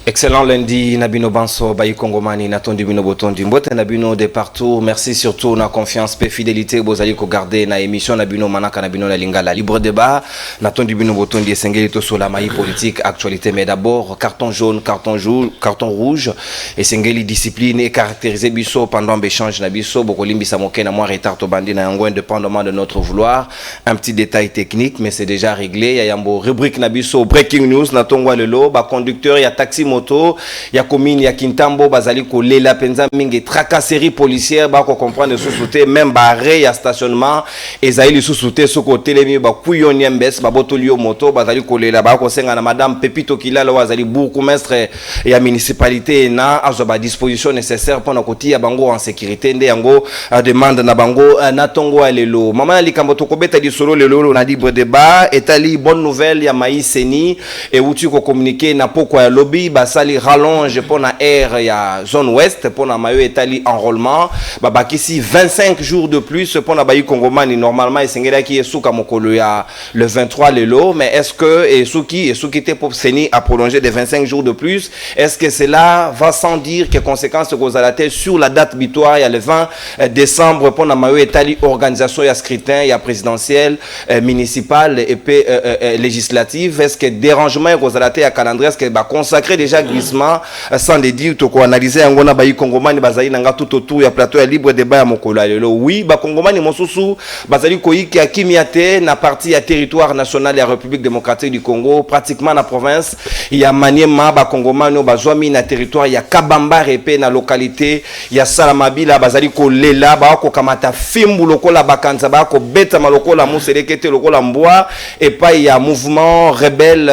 Excellent lundi, Nabino Banso, Bayi Kongomani, Natondi Bino Botondi, Mbote Nabino de partout. Merci surtout na confiance, pe fidélité, Bozali ko garder na émission Nabino Manaka Nabino la Lingala. Libre débat, Natondi Bino Botondi et Sengelito sur la maille politique, actualité. Mais d'abord, carton jaune, carton rouge, et Sengeli discipline et caractérisé Bisso pendant l'échange Nabiso, Bokolimbi Samoke, na moi retard to bandi na yango indépendamment de notre vouloir. Un petit détail technique, mais c'est déjà réglé. Il y a Yambo rubrique Nabiso, breaking news, Natongwa Lelo, ba conducteur, il y a taxi moto ya commune ya Kintambo bazali ko lela penza mingi tracasserie policière ba ko comprendre sous-souté même barré ya stationnement ezali sous-souté ce côté les ba kuyoni mbes ba botolio moto bazali ko lela ba ko senga na madame Pepito Kilala wazali bourgmestre ya municipalité na azoba disposition nécessaire pour na koti ya bango en sécurité nde yango demande na bango na tongo alelo mama likambo to kobeta di solo lelo na libre débat etali bonne nouvelle ya Maïseni et uti ko communiquer na poko ya lobby sali rallonge pour la air ya zone ouest pour la mayo etali enrôlement babakisi 25 jours de plus pour la bayi Kongomani normalement esengela ki esuka mokolo ya le 23 lelo mais est-ce que esuki te pour seni à prolonger de 25 jours de plus est-ce que cela va sans dire que conséquences kozalate sur la date butoir ya le 20 décembre pour la mayo etali organisation ya scrutin ya présidentiel municipal et puis législative est-ce que dérangement kozalate ya calendrier est-ce que ba consacrer déjà glissement sans les dire to ko analyser ngona bayi Kongomani bazali nanga tout autour ya plateau ya libre débat ya mokolo lelo oui ba Kongomani mosusu bazali ko yiki akimiate na partie ya territoire national ya République démocratique du Congo pratiquement na province ya Maniema ba Kongomani bazwami na territoire ya Kabamba repe na localité ya Salamabila bazali ko lela ba ko kamata fimbu lokola bakanza ba ko beta malokola muselekete lokola mbwa et pas ya mouvement rebelle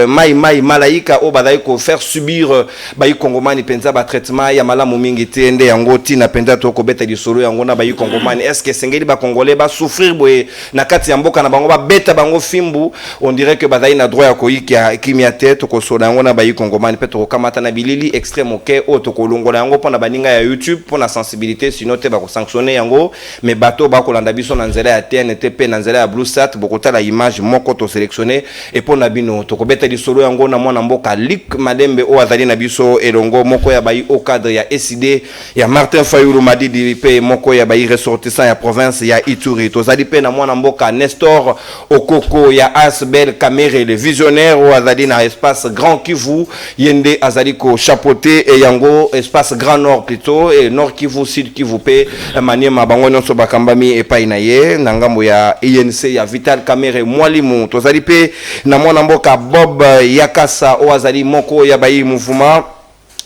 Mai Malaika o bazali ko faire subir bayi Kongomani penza ba traitement ya malamu mingi tende yango tina penza to ko beta di solo yango na bayi Kongomani est-ce que sengeli ba congolais ba souffrir boye na kati ya mboka na bango ba beta bango fimbu on dirait que bazali na droit ya ko yiki ya kimia tete ko sola yango na bayi Kongomani peut ko kamata na bilili extrême OK o to ko longola yango pona baninga ya YouTube pona sensibilité sinon te ba ko sanctionner yango mais bato ba ko landa biso na nzela ya TNTP na nzela ya BlueSat bokota la image moko to sélectionner et pona bino to ko beta di solo yango na mwana mboka Luc Madembe o azali na biso elongo moko ya bayi au cadre ya SID ya Martin Fayulu Madidi pe moko ya bayi ressortissant ya province ya Ituri tozali pe na mwana mboka Nestor Okoko ya Asbel Kamere le visionnaire o azali na espace Grand Kivu yende azali ko chapeauter et yango espace Grand Nord plutôt et Nord Kivu Sud Kivu pe Maniema bango nyonso bakambami epai na ye na ngambo ya INC ya Vital Kamere Mwalimu tozali pe na mwana mboka Bob Yakasa o azali moko ya bayi mouvement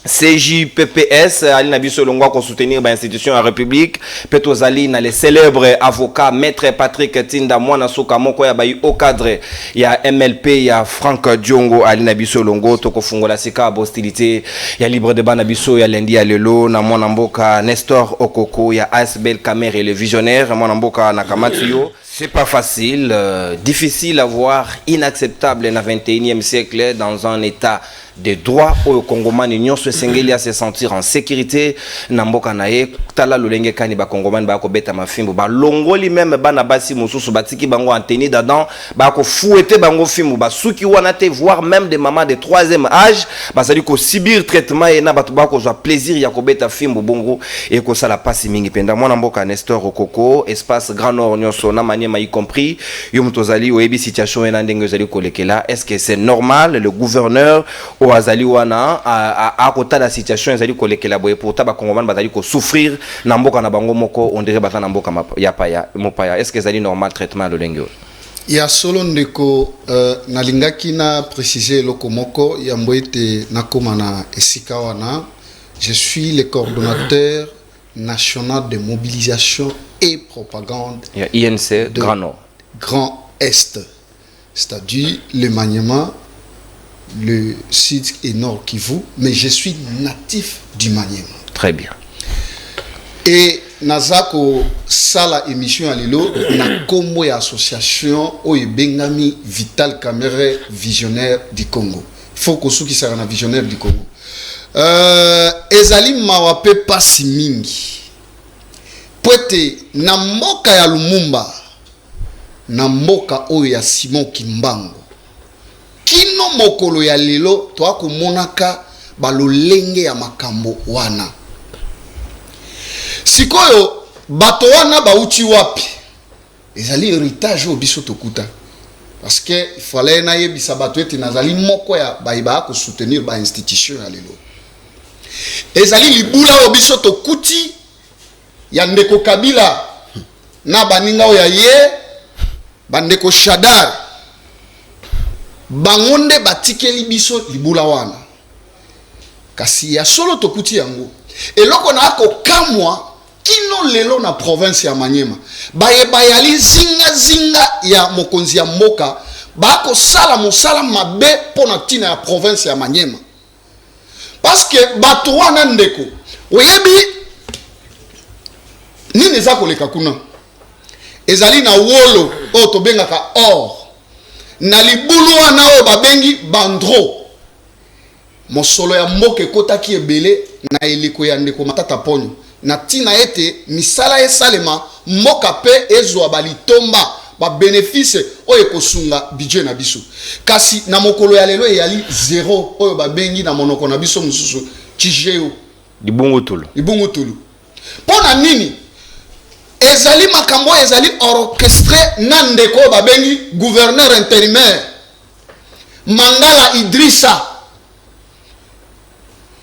CJPPS ali na biso longwa ko soutenir ba institution ya République petozali na les célèbres avocats maître Patrick Tinda mwana soka moko ya bayi au cadre ya MLP ya Franck Diongo ali na biso longo to ko fungola sika hostilité ya libre débat na biso ya lundi ya lelo na mwana mboka Nestor Okoko ya Asbel Kamere le visionnaire mwana mboka na Kamatio. C'est pas facile, difficile à voir, inacceptable dans le 21e siècle dans un état de droit au Congomani nyonso se sengeli à se sentir en sécurité na mboka nae tala lolenge kani ba Congomani ba ko beta mafimbo ba longoli même bana basi mususu batiki bango anteni dedans ba ko fouetter bango fimbo ba suki wana te voir même des mamans de 3e âge ba sali ko subir traitement et na batu ba ko za plaisir ya ko beta fimbo bongo et ko sala pasi mingi penda mwana mboka Nestor Okoko espace Grand Nord nyonso na Maniema y compris yo mutozali oyebi situation ena ndenge zali kolekela est-ce que c'est normal le gouverneur o azali wana a kota la situation ezali kolekela boye pourtant ba Kongomani bazali ko souffrir na mboka na bango moko on dirait bata na mboka ya paya mopaya est-ce que ezali normal traitement le lenge ya solo ndeko nalingaki na préciser loko moko ya mboete nakoma na esika wana je suis le coordonnateur national de mobilisation et propagande ya INC Grand Nord Grand Est c'est-à-dire le Maniema le Sud et Nord Kivu, mais je suis natif du Maniema. Très bien. Et Nazako sala émission à Lilo, na Kombo association Bengami Vital Kamere visionnaire du Congo. Faut que ceux qui sont visionnaire du Congo. Ezali mawape pasi mingi. Poete na mboka ya Lumumba, na mboka oyo ya Simon Kimbango. Kino mokolo ya lelo to akomonaka balolenge ya makambo wana. Sikoyo bato wana bauti wapi? Ezali héritage au biso tokuta. Parce que il fallait na yebisa bato ete nazali moko ya baiba ko soutenir ba institution ya lelo. Ezali libula au biso tokuti ya ndeko Kabila na baninga ya ye bandeko Shadar bangonde batikeli biso libula wana. Kasi ya solo tokuti yango. Eloko na ako kamwa kino lelo na province ya Maniema bayali zinga ya mokonzi ya mboka bako sala mosala mabe pona tina ya province ya Maniema. Parce que bato wana ndeko oyebi nini za koleka kuna ezali na wolo o to bengaka or na libulu wana o babengi bandro mosolo ya mboka ekotaki ebele na eliko ya ndeko Matata Ponyo na tina ete misala esalema mboka pe ezwa balitomba ba bénéfice oyo kosunga budget na biso. Kasi na mokolo ya lelo yali zero oyo babengi na monoko na biso mususu chijeo libungu tulu. Pona nini ezali makambo ezali orchestré na ndeko babengi gouverneur intérimaire Mangala Idrissa.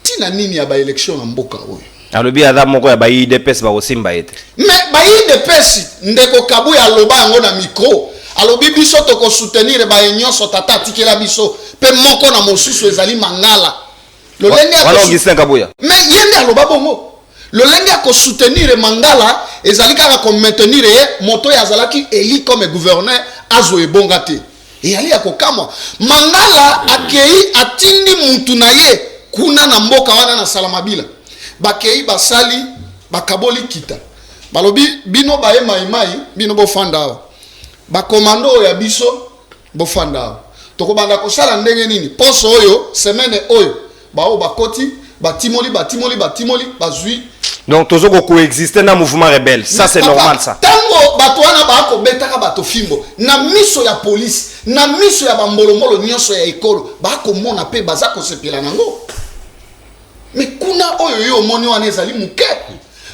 Tina nini ya ba élection na mboka oyo? Alobi ada moko ya ba IDPS ba osimba ete. Mais ba IDPS ndeko Kabuya aloba yango na micro. Alobi biso to ko soutenir ba nyonso tata tikela biso pe moko na mosusu ezali Mangala. Lolenge wala Augustin Kabuya. Mais yende aloba bongo. Lolenge ko soutenir Mangala ezali kaka ko maintenir ye moto ya zalaki eli comme gouverneur azo ebongate. Et ali akokamwa Mangala akei atindi muntu na ye kuna na mboka wana na Salamabila. Bakei basali bakaboli kita balobi bino bae mai bino bofanda ba komando ya biso bofanda tokobanda kosala ndenge nini poso oyo semaine oyo bao bakoti batimoli bazui. Donc tozo ko coexister na mouvement rebelle, ça c'est normal ça. Tango bato wana ba ko betaka bato fimbo na miso ya police na miso ya bambolomolo nyonso ya ekolo ba ko mona pe baza ko sepela nango. Mais kuna oyo yo moni wana ezali muke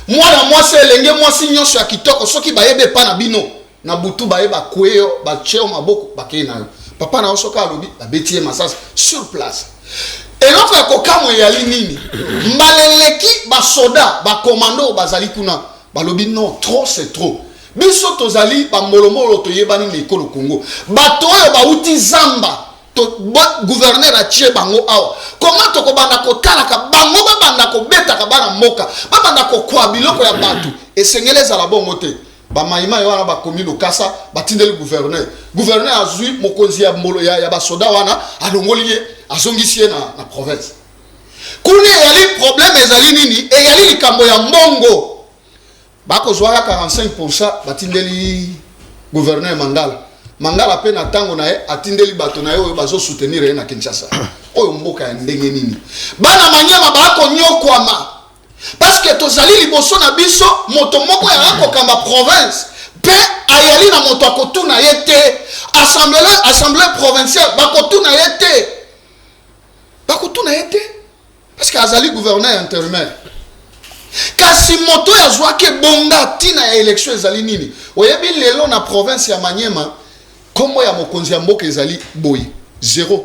mwana mwasi elenge mwasi nyonso ya kitoko soki bayebe pa na bino na butu bayeba kweyo bacheo maboko bakei nayo papa na osoka alobi babetie masasi sur place. Eloko ya kokamo yali nini mbaleleki basoda bakomando bazali kuna balobi non trop c'est trop biso tozali bambolomolo toyebani na ekolo Congo bato oyo bauti zamba to gouverneur a tche bango awa comment to ko banda ko talaka bango ba banda ko beta ka bana moka ba banda ko kwa biloko ya batu esengeleza la bongo te ba maima wana ba komi lokasa batindeli gouverneur azui mokonzi ya mbolo ya basoda wana alongoliye azongisie na province kuni yali problème ezali nini e yali likambo ya mbongo bako zwaka 45% batindeli gouverneur Mangala pe na tango na ye atindeli bato na ye oyo bazo soutenir ye na Kinshasa. Oyo mboka ya ndenge nini. Bana Maniema bako nyokwama. Parce que tozali liboso na biso moto moko ya ko kamba province pe ayali na moto akotuna yete assemblée provinciale bakotuna yete. Bakotuna yete parce que azali gouverneur intérimaire. Kasi moto ya zwake bonga tina ya élection ezali nini. Oyebi lelo na province ya Maniema kombo ya mokonzi ya mboka ezali boy zero.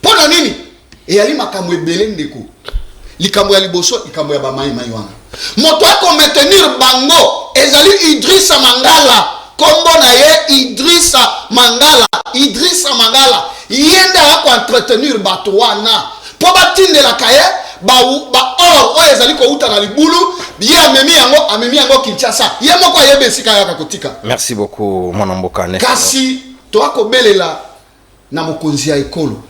Pona nini? Eyali makambo ebele ndeko. Likambo ya liboso, likambo ya bamai wana. Moto ako maintenir bango ezali Idrissa Mangala. Kombo na ye Idrissa Mangala. Yende ako entretenir bato wana. Po batindela kaye ba or oyo ezali ko uta na libulu ye amemi yango Kinshasa ye moko ayebe sika yaka kotika. Merci beaucoup mon mboka. Kasi to akobelela na mokonzi ya ekolo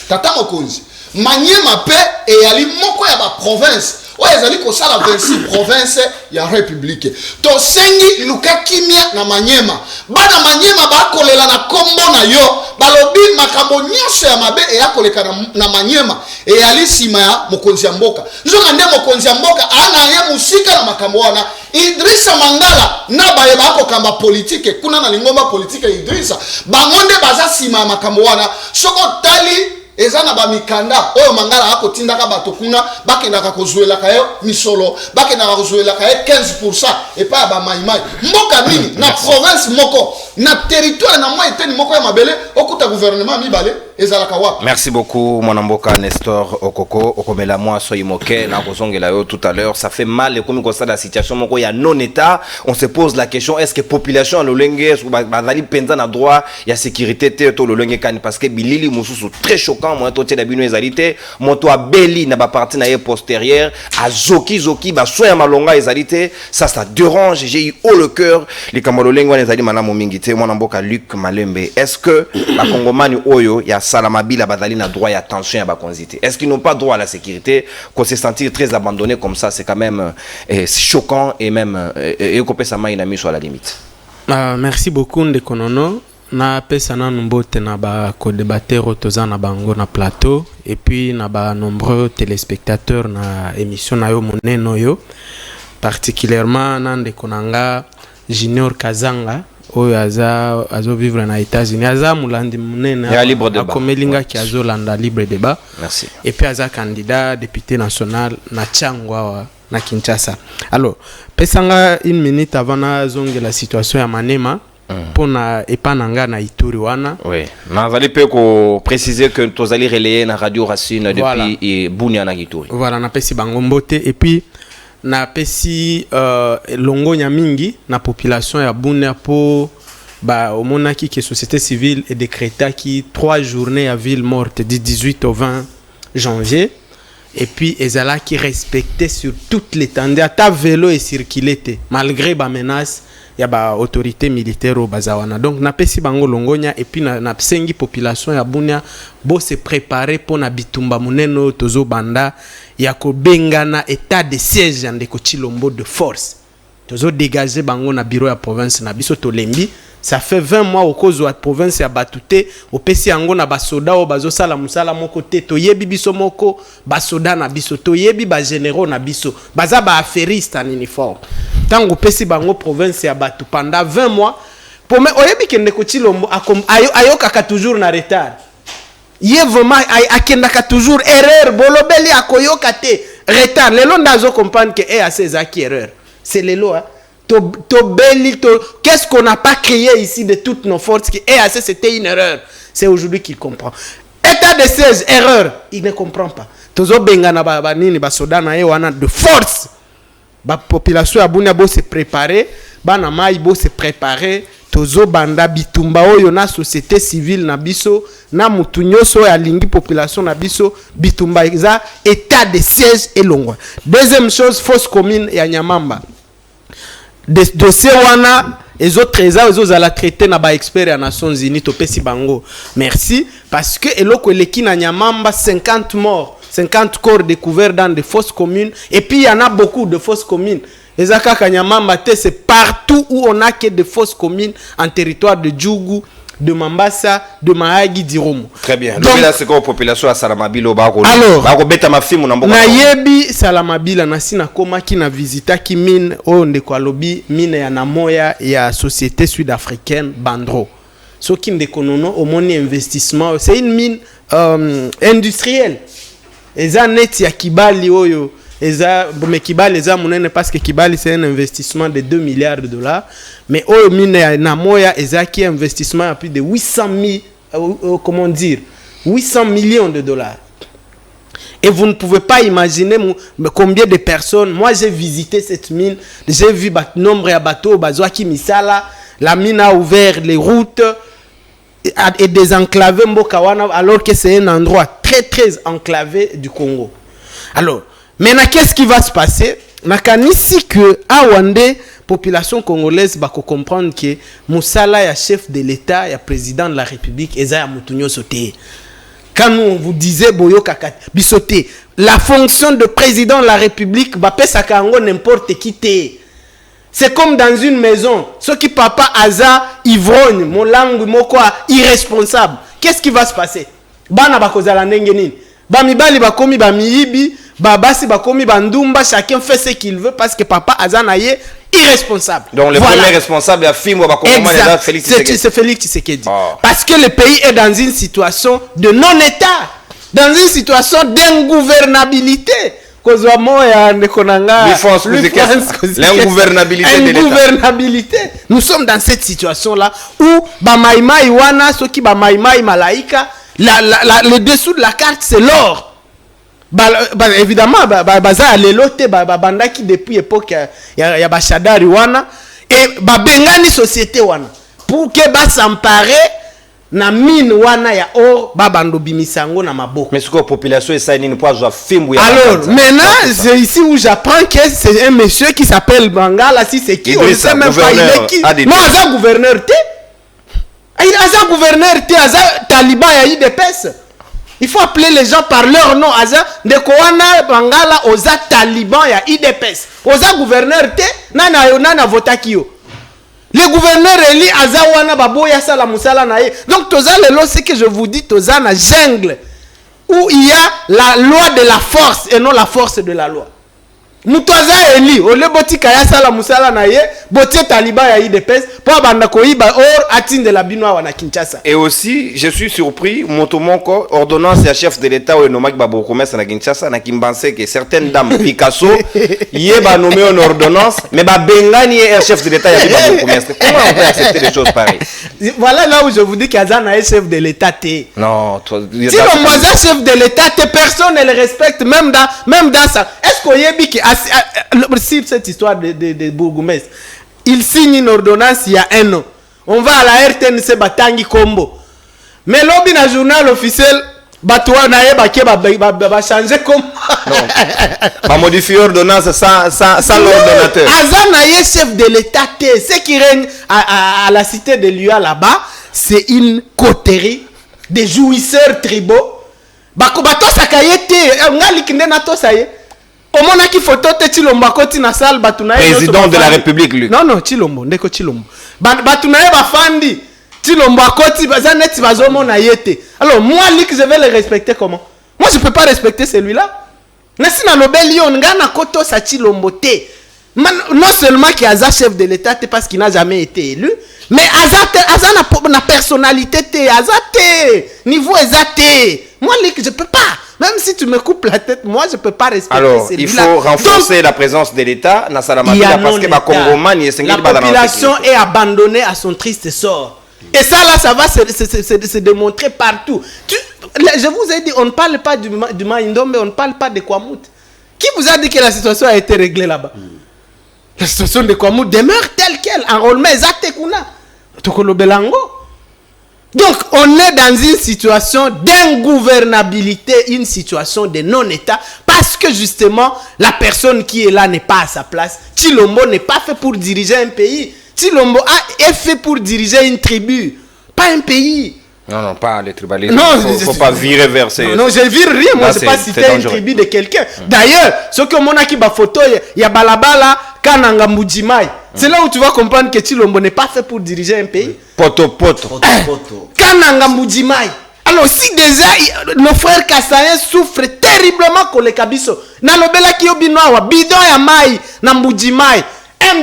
tata mokonzi Maniema pe eyali moko ya ba province oyo ezali ko sala 26 province ya république to sengi luka kimia na Maniema bana Maniema ba kolela na kombo na yo balobi makambo nyonso ya mabe e yakoleka na Maniema e yali sima ya mokonzi ya mboka nzoka nde mokonzi ya mboka ana ye musika na makambo wana Idrissa Mangala na baye ba ko kamba politique kuna na lingomba politique Idrissa bangonde baza sima ya makambo wana soko tali ezana ba mikanda oyo mangala akotindaka bato kuna bakendaka kozwelaka yo misolo bakendaka kozwelaka ye 15% epa ba maimai mboka nini na province moko na territoire na moi eteni moko ya mabele okuta gouvernement mibale ezalaka wapi. Merci beaucoup mon mboka Nestor Okoko okomela moi soy moke na kozongela yo tout à l'heure. Ça fait mal comme constat la situation moko ya non état. On se pose la question, est-ce que population lolenge bazali penza na droit ya sécurité te to lolenge kan parce que bilili mususu très choquant moi to te na bino ezalité moto abeli na ba partie na ye postérieure a zoki ba soya malonga ezalité ça dérange. J'ai eu haut le cœur les kamalolenge wana ezali malamu mingi te mon mboka Luc Malembe. Est-ce que la congomani oyo ya salamabila bazali na droit ya attention ya ba konzité? Est-ce qu'ils n'ont pas droit à la sécurité? Qu'on se sentir très abandonné comme ça, c'est quand même choquant et même et qu'on peut s'amener à mise à la limite. Merci beaucoup Ndekonono. Na pesa na numbote na ba co-débatteur toza na bango na plateau et puis na ba nombreux téléspectateurs na émission na yo moneno yo particulièrement na Ndekonanga Junior Kazanga oyo azo vivre na États-Unis aza mulandi munene akomelinga ki azo landa libre débat. Merci. Et puis aza candidat député national na Tchangwa na Kinshasa. Alors pesanga une minute avant na zonge la situation ya Manema pour na epananga na Ituri wana. Oui. Na vali pe ko préciser que tozali relayer na Radio Racine depuis et Bunia na Ituri. Voilà na pesi bango mbote et puis na pesi longo nya mingi na population ya Bunia po ba omonaki que société civile est décréta qui 3 journées à ville morte du 18 au 20 janvier et puis ezala qui respectait sur toute l'étendue à vélo et circulité malgré ba menace ya ba autorité militaire au bazawana. Donc na pesi bango longonya et puis na sengi population ya Bunia bo se préparer pour na bitumba muneno tozo banda ya ko bengana état de siège ndeko Chilombo de force tozo dégager bango na bureau ya province na biso to lembi. Ça fait 20 mois au cause de la province ya batute au pesi yango na basoda o bazo sala musala moko te to yebi biso moko basoda na biso to yebi ba généraux na biso baza ba affairiste en uniforme tango pesi bango province ya batu pendant 20 mois pour me oyebi kende ko Chilombo ayokaka toujours na retard ye vraiment akendaka toujours erreur bolobeli akoyoka te retard lelo ndazo comprendre que à ces acquis erreur c'est lelo hein. Qu'est-ce qu'on n'a pas créé ici de toutes nos forces qui est assez c'était une erreur. C'est aujourd'hui qu'il comprend. État de siège, erreur, il ne comprend pas. Tozo bengana ba nini ba soda na wana de force. Ba population ya Bunia bo se préparer, bana mai bo se préparer. Tozo banda bitumba oyo na société civile na biso na mutu nyoso ya lingi population na biso bitumba eza état de siège elongwa. Deuxième chose, fausse commune ya Nyamamba. Des dossiers wana les autres trésors à la traiter na ba expert à Nations Unies to pesi bango. Merci parce que eloko eleki na Nyamamba 50 morts, 50 corps découverts dans des fausses communes et puis il y en a beaucoup de fausses communes. Les akaka Nyamamba c'est partout où on a que des fausses communes en territoire de Djougou, de Mambasa, de Mahagi, d'Iromo. Très bien. Donc là c'est quoi population à Salamabila bako alors beta mafimu na mboka. Na yebi Salamabila na sina koma ki na visita ki mine o ndeko alobi mine ya namoya ya société sud-africaine Bandro. So ki ndeko nono omoni investissement c'est une mine industrielle. Eza net ya Kibali oyo eza mais Kibali eza munene parce que Kibali c'est un investissement de 2 milliards de dollars mais oyo mine ya namoya eza ki investissement à plus de 800 millions de dollars. Et vous ne pouvez pas imaginer combien de personnes. Moi j'ai visité cette mine, j'ai vu nombre de bateaux bazwaki misala, la mine a ouvert les routes et désenclavé Mbokawana alors que c'est un endroit très très enclavé du Congo. Alors maintenant, qu'est-ce qui va se passer? Nakanisi que Awande population congolaise va comprendre que Moussala est chef de l'État, est président de la République, et ça Moutounyo Soté. Quand on vous disait Boyo Kakat Bisoté, la fonction de président de la République va pas sakango n'importe qui t'es. C'est comme dans une maison, ceux qui papa Aza ivrogne, mon langue, mon quoi irresponsable. Qu'est-ce qui va se passer? Bana bakozala nengenin. Bamibali bakomi bamiyibi, babasi bakomi bandumba, chacun fait ce qu'il veut parce que papa Azanaye irresponsable. Donc le premier responsable c'est Félix Tshisekedi. Oh. Parce que le pays est dans une situation de non-état. dans une situation d'ingouvernabilité. L'ingouvernabilité. Nous sommes dans cette situation-là où Bamaïmaï Wana, ceux qui Bamaïmaï Malaïka, le dessous de la carte, c'est l'or. Évidemment, Baza Lelote, Bandaki depuis l'époque, il y a Bachadari Wana, et Bengani Société Wana, pour que Bas s'emparer. Na mine wana ya or babando bimisango na maboko. Mais ce que la population est ça ni pas joie film. Alors maintenant c'est ici où j'apprends que c'est un monsieur qui s'appelle Bangala, si c'est qui, on ne sait même pas il est qui. Non, c'est gouverneur T. Il est gouverneur T, c'est Taliban ya IDPS. Il faut appeler les gens par leur nom. Aza de Koana Bangala oza Taliban ya IDPS. Oza gouverneur T nana votakio. Le gouverneur Eli Azawana Baboya Sala Moussala Naye. Donc, Toza Lelo, c'est que je vous dis, Toza na jungle où il y a la loi de la force et non la force de la loi. Moutoza Eli, Ole Boti Kaya Sala Moussala Naye, Botie Taliban ya IDPS, pour Bandakoi Ba Or Atin de la Binoa Wana Kinshasa. Et aussi, je suis surpris, Motomonko, ordonnance à chef de l'État ou Nomak Babo Commerce à Kinshasa, na Kimbanse que certaines dames Picasso, yé ba nommé en ordonnance, mais ba Bengani est chef de l'État ya Babo Commerce. Comment on peut accepter des choses pareilles? Voilà là où je vous dis qu'Azana est chef de l'État. Non, toi. Si l'on voit chef de l'État, personne ne le respecte, même dans ça. Est-ce qu'on y a dit que si cette histoire de bourgmestre, il signe une ordonnance il y a 1 an. On va à la RTNC Batangi Kombo. Mais lobby na journal officiel, Batouana va changer comme. Non. Va modifier l'ordonnance sans l'ordonnateur. Azanaye chef de l'État, ce qui règne à la cité de l'UA là-bas, c'est une coterie des jouisseurs tribaux. Bakobato sakayete, ngalikinde na to saye. Président de la République, lui. Non, Chilombo, ndeko Chilombo. Batunaye bafandi. Chilombo akoti bazaneti bazomona yete. Alors moi Lik, je vais le respecter comment? Moi je peux pas respecter celui-là. Nasina Nobelion ngana koto sa Chilombo te. Non seulement qu'il y a chef de l'État parce qu'il n'a jamais été élu, mais Aza na personnalité te, Aza te, niveau Azate. Moi Lik, je peux pas. Même si tu me coupes la tête, moi je peux pas respecter alors, celui-là. Il faut renforcer la présence de l'État dans la population est abandonnée à son triste sort. Et ça là, ça va se démontrer partout. Je vous ai dit, on ne parle pas du Maïndombe, on ne parle pas de Kwamout. Qui vous a dit que la situation a été réglée là-bas? La situation de Kwamout demeure telle qu'elle. Enrôlement, Zatekuna. Tokolo Belango. Donc, on est dans une situation d'ingouvernabilité, une situation de non-État, parce que justement, la personne qui est là n'est pas à sa place. Chilombo n'est pas fait pour diriger un pays. Chilombo est fait pour diriger une tribu, pas un pays. Non, pas les tribalistes. Il ne faut pas virer vers ces... Non, je vire rien. Moi, je ne sais pas citer une tribu de quelqu'un. D'ailleurs, ce que mon aki ba photo, il y a Balabala, Kananga Mujimai. C'est là où tu vas comprendre que Chilombo n'est pas fait pour diriger un pays. Poto. Kananga Mujimai. Alors, si déjà nos frères Kassaïens souffrent terriblement pour les Kabiso, Nalobela Kiobinoa, bidon ya mai, na Mujimai, un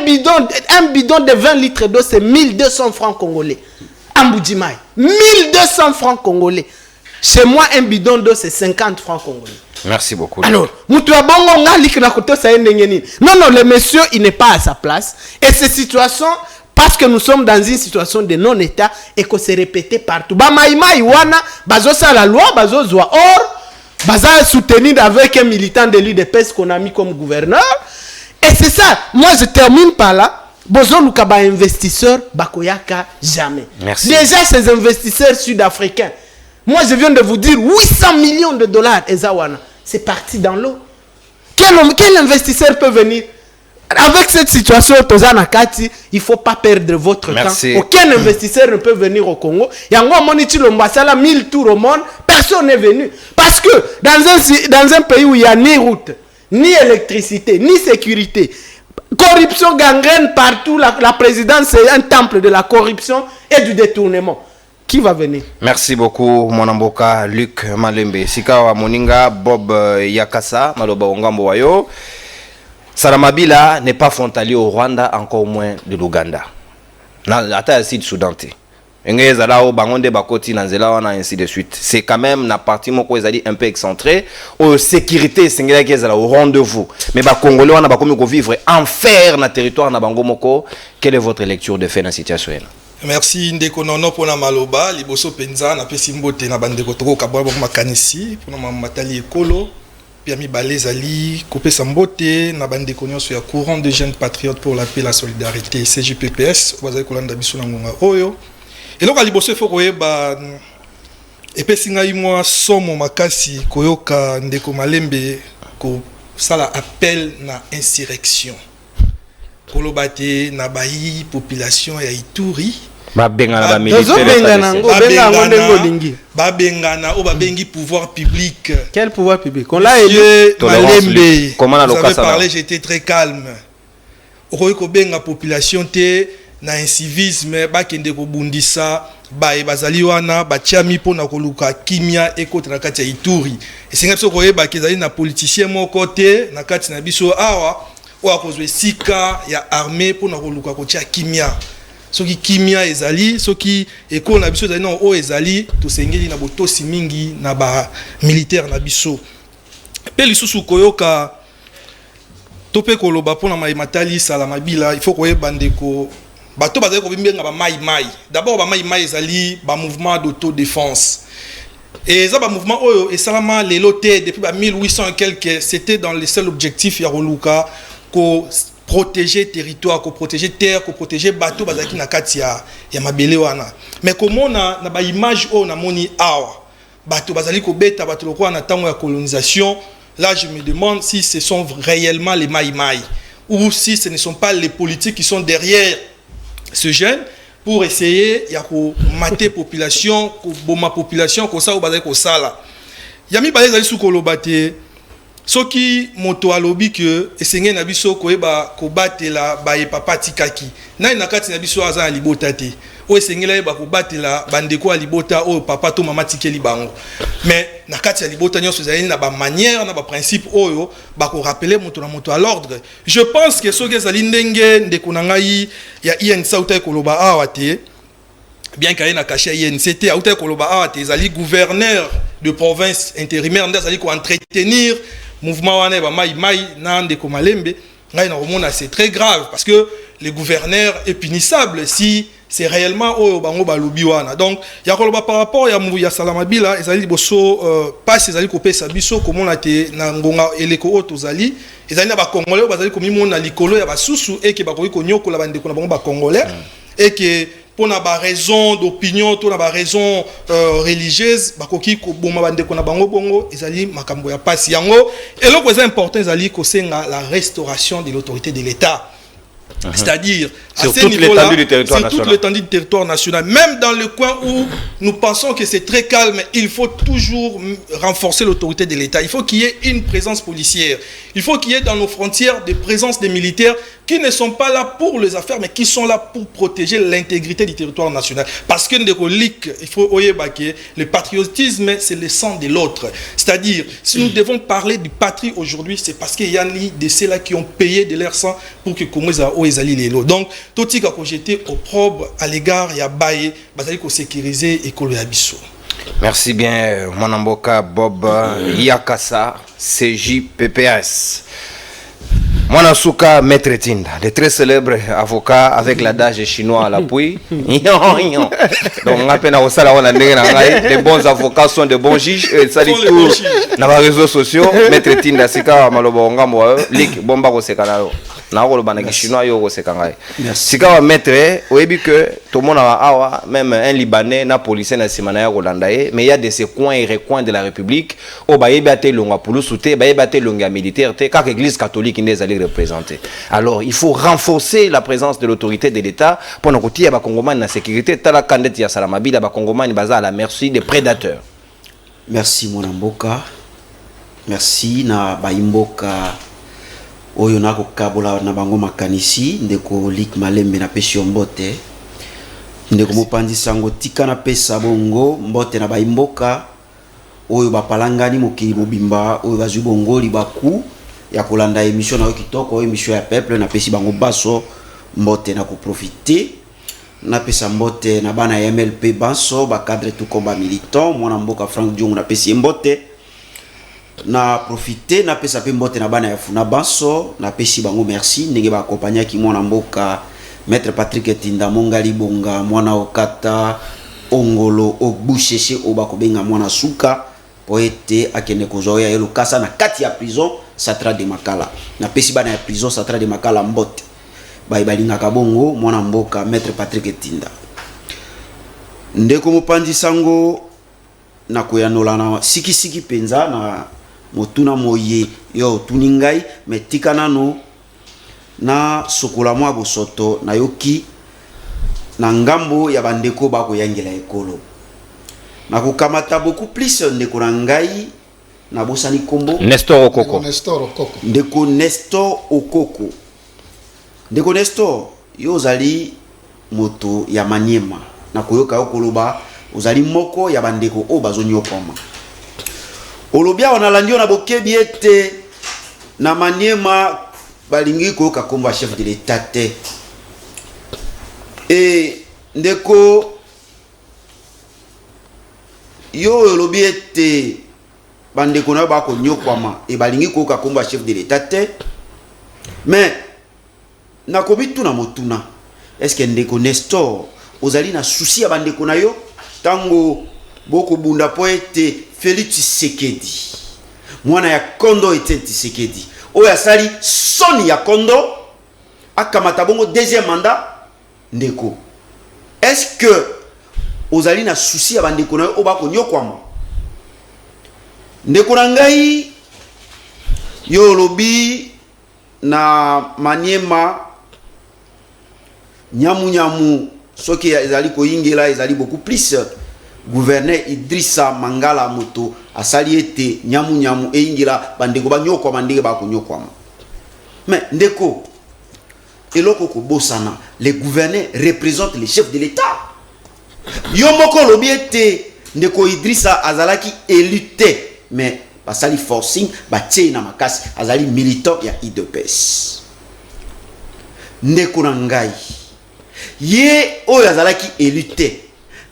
bidon de 20 litres d'eau, c'est 1200 francs congolais. Mujimai, 1200 francs congolais. Chez moi, un bidon d'eau, c'est 50 francs congolais. Merci beaucoup. Alors, non, le monsieur, il n'est pas à sa place. Et ces situations, parce que nous sommes dans une situation de non-État et que c'est répété partout. Bamaïma, Iwana, bazo sa la loi, bazo zoa or, baza soutenu avec un militant de l'UDPS qu'on a mis comme gouverneur. Et c'est ça. Moi, je termine par là. Bozo Lukaba investisseur, Bakoyaka jamais. Merci. Déjà, ces investisseurs sud-africains, moi je viens de vous dire 800 millions de dollars, Ezawana, c'est parti dans l'eau. Quel investisseur peut venir? Avec cette situation, Tozana Kati, il ne faut pas perdre votre Merci. temps. Aucun investisseur ne peut venir au Congo. Yango Monichi Lombasala, 1000 tours au monde, personne n'est venu. Parce que dans un pays où il n'y a ni route, ni électricité, ni sécurité, corruption gangrène partout, la présidence c'est un temple de la corruption et du détournement. Qui va venir? Merci beaucoup, Monamboka, Luc Malembe. Sikawa Moninga, Bob Yakasa, Maloba Ongambo Wayo. Salamabila n'est pas frontalier au Rwanda, encore moins de l'Ouganda. Ata Sid Soudanté. ngeza là au bangonde bakoti na nzela wana ainsi de suite. C'est quand même na partie moko ezali un peu excentré au sécurité singela kezala au rendez-vous. Mais ba congolais wana ba komi ko vivre enfer na territoire na bango moko. Quelle est votre lecture de fait na situation là? Merci ndeko nono pona maloba liboso penza na pesi mbote na bandeko toko kabwa ba makanisi pona matali ekolo pia mi balezali kopesa mbote na bandeko nyonso ya courant de jeunes patriotes pour la paix la solidarité CJPPS bazali kolanda biso na ngonga oyo eloko liboso fo koyeba epesi ngai mwa somo makasi koyoka ndeko Malembe ko sala appel na insurrection kolobate na bayi population ya Ituri babengana o babengi pouvoir public. Quel pouvoir public? On l'a élu. Malembe, comment vous avez parlé, j'étais très calme. Okoki kobenga population te na incivisme bakende ko bundisa bae bazali wana batiami pona koluka kimia ekota na kati ya Ituri. Esenga biso koyeba kezali na politicien moko te na kati na biso awa o akozwe sika ya armée pona koluka kotia kimia. Soki kimia ezali soki ekolo na biso ezali na o ezali tosengeli na botosi mingi na ba militaire na biso pe lisusu koyoka tope koloba pona matali sala mabila il faut koyeba ndeko bato bazali ko bimbenga ba mai d'abord ba mai ezali ba mouvement d'autodéfense et ça ba mouvement oyo esalama lelo te depuis ba 1800 et quelques c'était dans le seul objectif ya roluka ko protéger territoire, ko protéger terre, ko protéger bateau bazaki na kati ya mabele wana. Mais comment na ba image o na moni awa bateau bazali ko beta bateau lokwa na tango ya colonisation, là je me demande si ce sont réellement les maïmaï ou si ce ne sont pas les politiques qui sont derrière ce jeune pour essayer ya ko mater population, ko boma population ko sa o bazali ko sala. Yami bazali sou kolobate soki moto alobi que esenge na biso koyeba kobatela baye papa tikaki na nakati na biso aza libota te o esenge la ba kobatela bandeko libota o papa to mama tikeli bango mais nakati ya libota nyonso ezali na ba manière na ba principe oyo ba ko rappeler moto na moto à l'ordre. Je pense que soki ezali ndenge ndeko na ngai ya INC uta koloba awa te bien qu'il y ait na caché INCT uta koloba awa te ezali gouverneur de province intérimaire ndazali ko entretenir mouvement wana ba mai na ndeko Malembe ngai na romona c'est très grave parce que le gouverneur est punissable si c'est réellement oyo bango balobi wana. Donc ya koloba par rapport ya Salamabila ezali boso passe ezali ko pesa biso komona te na ngonga eleko oto zali ezali na ba congolais bazali komi mona likolo ya basusu et que bakoki konyokola bandeko na bango ba congolais et que pour na ba raison d'opinion to na ba raison religieuse bakoki ko boma bandeko na bango bongo ezali makambo ya pasi yango eloko eza important ezali ko senga la restauration de l'autorité de l'État. C'est-à-dire sur toute l'étendue du territoire national. Toute l'étendue du territoire national. Même dans le coin où nous pensons que c'est très calme, il faut toujours renforcer l'autorité de l'État. Il faut qu'il y ait une présence policière. Il faut qu'il y ait dans nos frontières des présences des militaires qui ne sont pas là pour les affaires, mais qui sont là pour protéger l'intégrité du territoire national. Parce que il faut que le patriotisme, c'est le sang de l'autre. C'est-à-dire, si nous devons parler du patrie aujourd'hui, c'est parce qu'il y a de ceux-là qui ont payé de leur sang pour que Congo ezali lelo. Donc, tout ce qu'on jeté au probe à l'égard, il y a baillé, basali ko sécuriser école ya biso. Merci bien, Mwanamboka Bob Yakasa, CJPPS. Mwanasuka Maître Tinda, le très célèbre avocat avec l'adage chinois à l'appui. Donc, on a peine à osala on a les bons avocats sont de bons juges. Ça dit tout dans les réseaux sociaux. Maître Tinda, c'est quand malobo ngamo lik bomba ko sekana. Na ko lobana ki chinois yo ko sekanga. C'est quand maître oyebi que tout le monde a awa même un libanais na policier na simana ya Rolandaye, mais il y a de ces coins et recoins de la République au bayebi ate longa pulusuté, bayebi ate longa militaire te car église catholique n'est allée représenter. Alors, il faut renforcer la présence de l'autorité de l'État pour nous dire que les Congolais na sécurité. Tala kandet ya Salamabila, les Congolais baza à la merci des prédateurs. Merci Mwanamboka. Merci na Baimboka. Oyo na ko kabola na bango makanisi ndeko lik Malembe na pesi mbote. Ndeko mopandi sango tika na pesa bongo mbote na Baimboka. Oyo bapalangani mokili mobimba oyo bazwi bongo libaku. Ya kolanda émission na kitoko émission ya peuple na pesi bango baso mbote na ko profiter na pesa mbote na bana ya MLP Banso ba cadre tout combat militant mwana mboka Frank Diong na pesi mbote na profiter na pesa pe mbote na bana ya Funa Banso na pesi bango merci ndenge ba accompagner ki mwana mboka Maître Patrick Tinda Mongali Bonga mwana Okata Ongolo Ogbusheshe obako benga mwana Suka poete akene kozoya yelo kasa na kati ya prison Satra de Makala na pesi bana ya prison Satra de Makala mbote balinga kabongo mwana mboka Maître Patrick Tinda ndeko mopandi sango na koyanola na siki penza na motuna moye yo tuningai metika nano na sokola mwa bosoto na yoki na ngambo ya bandeko bako yangela ekolo na kukamata beaucoup plus ndeko na ngai na bosani kombo Nestor Okoko ndeko Nestor Okoko ndeko Nestor yo zali moto ya Maniema na koyoka okoloba ozali moko ya bandeko o bazonyokoma olobia onalandio na bokebi ete na Maniema balingi koyoka komba chef de l'état te e ndeko yo olobi ete bandeko na bako nyokwama e balingi koyoka komba chef de l'état te mais na kobitu na motuna est-ce que ndeko Nestor ozali na souci ya bandeko na yo tango boko bunda po ete Félix Tshisekedi mwana ya Kondo ete Tshisekedi oya sali soni ya Kondo akamata bongo deuxième mandat ndeko est-ce que ozali na souci ya bandeko na yo obako nyokwama ndeko na ngai yo lobi na Maniema nyamu soki ezali koyingela ezali beaucoup plus gouverneur Idrissa Mangala moto asali ete nyamu eyingela bandeko banyokwa bandeke bakonyokwa mais ndeko eloko ko bosana les gouverneurs représentent les chefs de l'état yo moko lobi ete ndeko Idrissa azalaki élité mais basali forcing batie na makasi azali militant ya IDPS ndeko na ngai ye oyo azalaki élité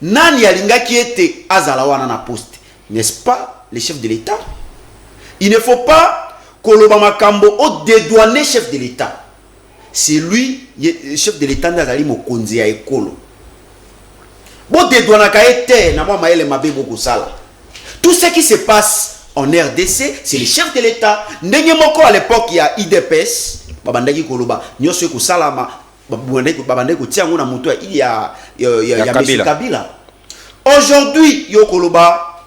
nani alingaki ete azala wana na poste n'est-ce pas le chef de l'état il ne faut pas koloba makambo au dédouaner chef de l'état c'est lui chef de l'état ndazali mokonzi ya ekolo bo dédouanaka ete na mwa maele mabe boko sala tout ce qui se passe en RDC c'est le chef de l'état ndenge moko à l'époque il y a IDPS babandaki koloba nyoso ko salama babandaki ko tiango na moto il y a Monsieur Kabila aujourd'hui yo koloba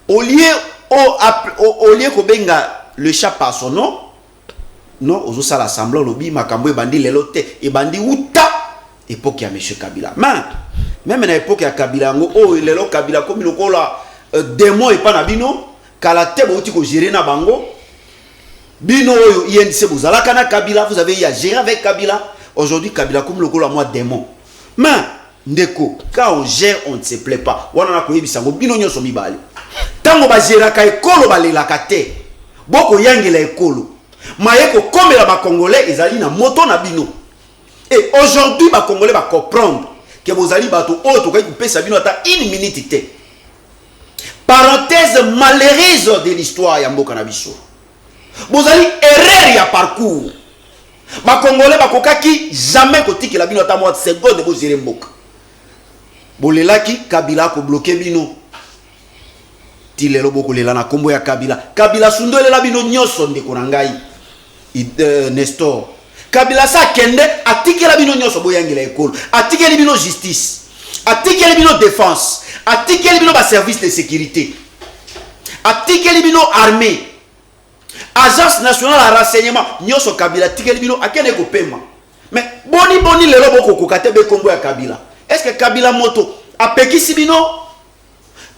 au lieu ko benga le chat par son nom non ozo sala l'assemblée lobi makambo e bandi lelote e bandi uta époque ya Monsieur Kabila même na époque ya Kabila ngo o lelo Kabila comme lokola démon e pa na bino kala te bouti ko gérer na bango bino oyo INC bozalaka na Kabila vous avez eu à gérer avec Kabila aujourd'hui Kabila comme le kola moi démon mais ndeko quand on gère on ne se plaît pas wana na koyebisa ngo bino nyoso mibali tango ba gérer ka ekolo balelaka te boko yangela ekolo mayeko komela ba congolais ezali na moto na bino et aujourd'hui ba congolais ba comprendre que bozali bato oyo to ko pesa bino ata une minute te. Parenthèse malheureuse de l'histoire ya mboka na biso. Bozali erreur ya parcours. Ba Congolais ba kokaki jamais kotiki la bino ata moi seconde bo gérer mboka. Bolelaki Kabila ko bloquer bino. Tilelo boko lela na kombo ya Kabila. Kabila sundole la bino nyoso ndeko na ngai. Nestor. Kabila sa kende atiki la bino nyoso boyangela ekolo. Atiki la bino justice. Atiki la bino défense. Atiki la bino ba service de sécurité. Atiki la bino armée. Agence nationale à renseignement nyoso Kabila atiki la bino akene ko pema. Mais boni lelo boko kokate be kombo ya Kabila. Est-ce que Kabila moto apekisi bino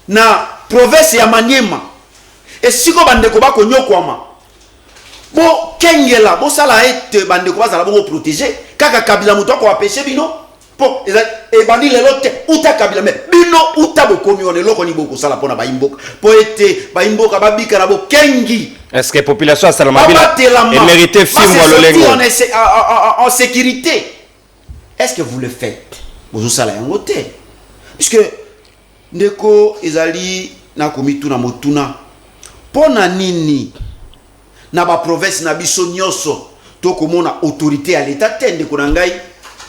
na province ya Maniema? Et siko bandeko bako nyokwama. Bo kengela bo sala ete bandeko bazala bongo protéger kaka Kabila moto ko apeshe bino po e bandi lelo te uta Kabila me bino uta bokomi on eloko ni boko sala pona baimboka po ete baimboka babika na bo kengi. Est-ce que la population a salamabila et mérité film ou lolengo en sécurité? Est-ce que vous le faites? bozosala yango te puisque ndeko ezali nakomi tuna motuna pona nini na ba province na biso nyonso tokomona autorité à l'état te ndeko na ngai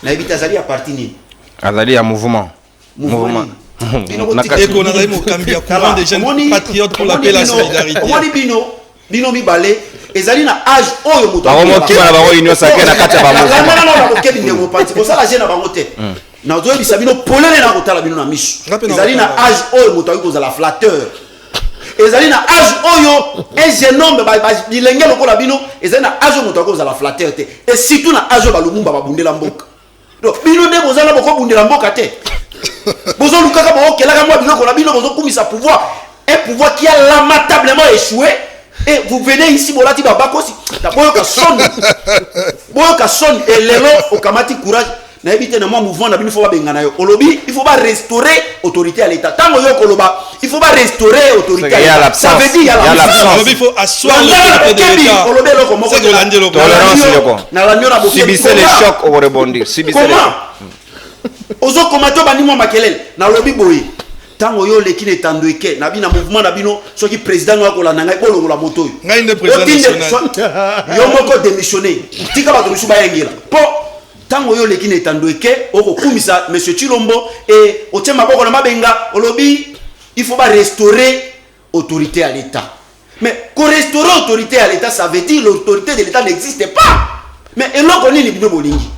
na ebita azali ya parti nini azali ya mouvement Eko na mokambi ya courant des jeunes patriotes pour la paix et la solidarité. Omoni bino mibale ezali na âge oyo moto bamoki bana bango union sacrée na kati ya bamouvement na bokebi ndeko parti ko sala jeune bango te na ozoyebisa bino polele na kotala bino na miso ezali na âge oyo moto akoki kozala flatteur ezali na âge oyo un jeune homme bilenge lokola bino ezali na âge oyo moto akoki kozala flatteur te et surtout na âge oyo balumumba babundela mboka donc bino nde bozala bokobundela mboka te bozo lukaka bokelaka mwa biloko na bino bozo kumisa pouvoir un pouvoir qui a lamentablement échoué et vous venez ici bolati babakosi boyoka son et lelo okamati courage na ebite na moi mouvement na bino faut ba bengana yo olobi il faut pas restaurer autorité à l'état tango yo koloba il faut pas restaurer autorité à l'état ça veut dire il y a l'absence il faut asseoir l'autorité de l'état olobi loko moko c'est de tolérance yoko na la nyona bokebi subissez les chocs au rebondir subissez les ozo komato banimo makelele na lobi boye tango yo leki ne tandweke na bina mouvement na bino soki président wa kolanda ngai bolongo la moto yo ngai ne président national yo moko démissionner tika ba tomisu bayengela po tango yo leki ne tandweke oko kumisa monsieur Chilombo et otema boko na mabenga olobi il faut pas restaurer autorité à l'état mais ko restaurer autorité à l'état ça veut dire l'autorité de l'état n'existe pas mais eloko nini bino bolingi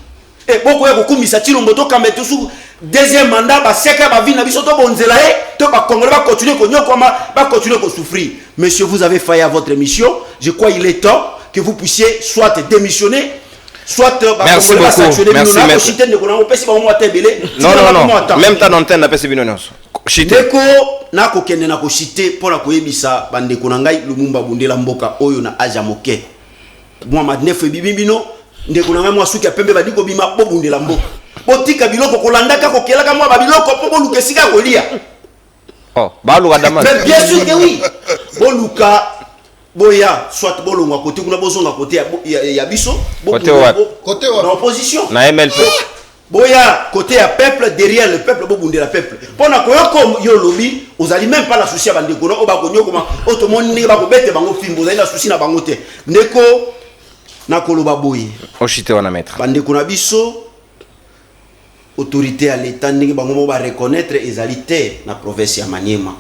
et beaucoup ya kokumisa Chilombo to kambe to su deuxième mandat ba seka ba vie na biso to bonzela to ba congolais ba continuer ko nyokoma ba continuer ko souffrir monsieur vous avez failli à votre mission je crois il est temps que vous puissiez soit démissionner soit ba merci beaucoup merci non même ta antenne na pesi bino nyonso ndeko na ko kende na ko citer pour la koyebisa bande ko na ngai Lumumba bundela mboka oyo na aja moke moi madnef bibino ndeko na ngai mwa suki ya pembe badi ko bima bobundela mboka botika biloko kolandaka kokelaka mwa babiloko po boluka esika kolia baluka dama mais bien sûr que oui boluka boya soit bolongwa côté kuna bozonga côté ya biso côté na opposition na MLP boya côté ya peuple derrière le peuple bobundela peuple pona koyoko yo lobi ozali même pas la souci ya bandeko no obakonyo koma otomoni ba ko bete bango fimbo ozali na souci na bango te ndeko na koloba boye oshite wana maître bandeko na biso autorité à l'état ndenge bango mo ba reconnaître ezalité na province ya Maniema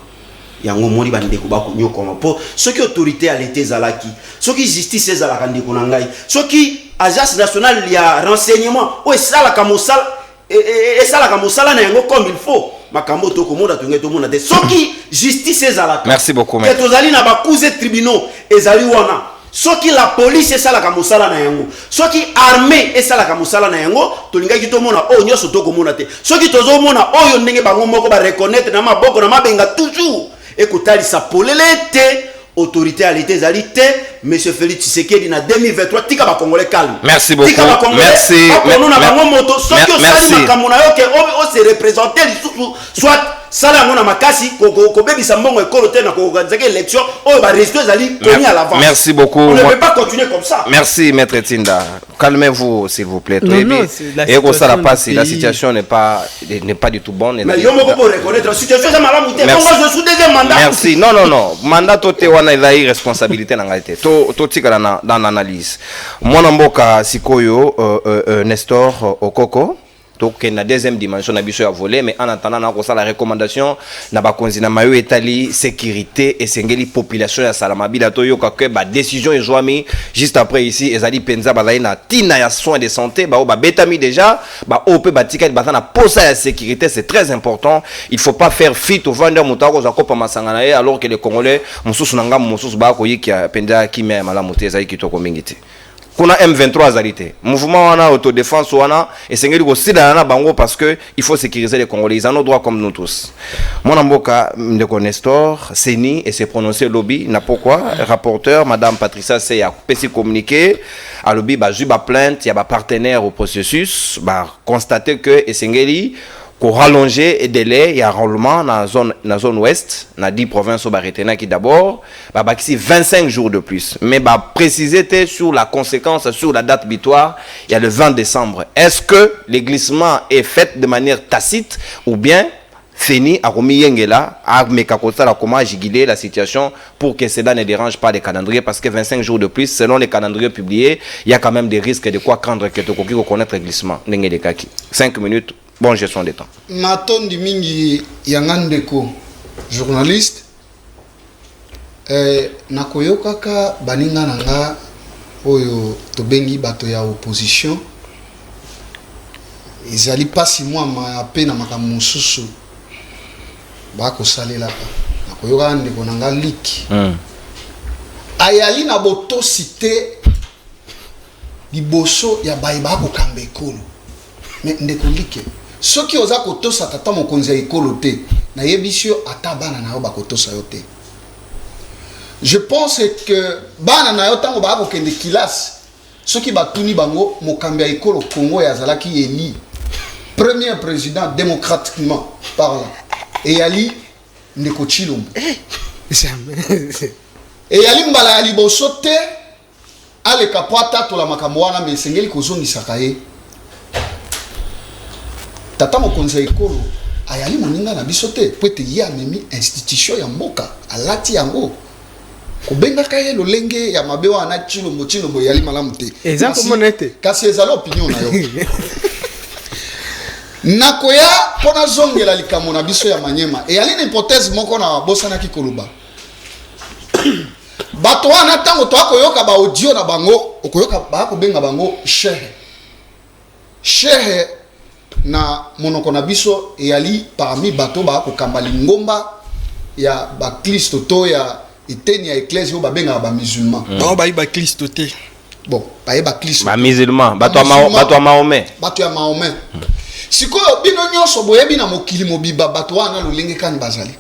yango moni bandeko ba ko nyokoma po soki autorité à l'état ezalaki soki justice ezalaka ndeko na ngai soki agence nationale ya renseignement o esalaka mosala na yango comme il faut makambo to komonda to ngeto mona te soki justice ezalaka merci beaucoup maître tozali na ba coups et tribunaux ezali wana soki la police esalaka mosala na yango soki armée esalaka mosala na yango tolingaki tomona oyo nyonso tokomona te soki tozomona oyo ndenge bango moko ba reconnaître na maboko na mabenga toujours ekotalisa polele te autorité à l'état ezali te monsieur Félix Tshisekedi na 2023 tika ba congolais calme merci beaucoup tika ba congolais merci na bango moto soki osali makambo na yo ke o se représenter lisusu soit sala ngona makasi ko bebisa mbongo ekolo te na ko organiser élection oyo ba resto ezali toni à l'avance merci beaucoup on ne peut pas continuer comme ça merci maître Tinda calmez-vous s'il vous plaît et que ça passe la situation n'est pas du tout bonne mais yo moko pour reconnaître la situation ça malamu te donc je suis deuxième mandat merci non mandat toté wana ila responsabilité na ngalité to tika dans l'analyse mwana mboka sikoyo Nestor Okoko donc na deuxième dimension na biso ya voler mais en attendant na ko la recommandation na bakonzi na mayo etali sécurité et sengeli population ya Salamabila to yoka ke ba décision ezwami juste après ici ezali penza bazali na tina ya soins de santé ba betami déjà ba op batika ba na posa ya sécurité c'est très important il faut pas faire fit au vendeur mutako za kopa masanga na alors que les Congolais mususu nanga mususu ba ko yiki penza kimia ya malamu te ezali kitoko mingi te kuna M23 azalité mouvement wana autodéfense wana esengeli ko sida na bango parce que il faut sécuriser les Congolais ils en ont droit comme nous tous mon mboka ndeko Nestor Seni et s'est prononcé lobby na pourquoi rapporteur madame Patricia Seya pesi communiqué à lobby ba juba plainte il y a ba partenaire au processus ba constater que esengeli qu'on rallonger et délai il y a enrôlement dans la zone ouest dans 10 provinces au Barétena qui d'abord bah ici 25 jours de plus mais bah préciser sur la conséquence sur la date butoir il y a le 20 décembre est-ce que le glissement est fait de manière tacite ou bien fini à Romiyengela à Mekakota la comment giguler la situation pour que cela ne dérange pas les calendriers parce que 25 jours de plus selon les calendriers publiés il y a quand même des risques de quoi craindre que tu puisses connaître le glissement 5 minutes. Bonne gestion des temps. Natondi mingi yangandeko journaliste nakoyokaka baninga nanga oyo tobengi bato ya opposition ezali pasi mwa ma pe na makambo mosusu bako salelaka nakoyoka ndeko nanga liki ayali na boto cité liboso ya bayiba ko kamba ekolo mais ndeko liki soki oza kotosa tata mokonzi ya ekolo te na yebisio ata bana na yo bakotosa yo te. Je pense que bana na yo tango ba ko kende kilasi soki batuni bango mokambi ya ekolo Congo ya zalaki élu premier président démocratiquement parlant et yali ndeko Chilombo et yali mbala ya liboso te aleka po atato la makambo wana mais sengeli kozongisaka ye tata mokonzi ya ekolo ayali moninga na biso te po ete ye amemi institution ya mboka alati yango kobengaka ye lolenge ya mabe wana Chilombo yali malamu te kasi ezali opinion na yo nakoya pona zongela likamo na biso ya Manyema eyali na hypothèse moko na bosanaki koloba bato wana tango to akoyoka ba audio na bango okoyoka ba kobenga bango shehe na monoko na biso eyali parmi bato ba kokamba lingomba ya ba Kristo to ya iteni ya ecclesia ba benga ba musulman ba Kristo te bon ba Kristo ba musulman bato ya Mahomet sikoyo bino nyonso boyebi na mokili mobiba bato wana lolenge kani bazali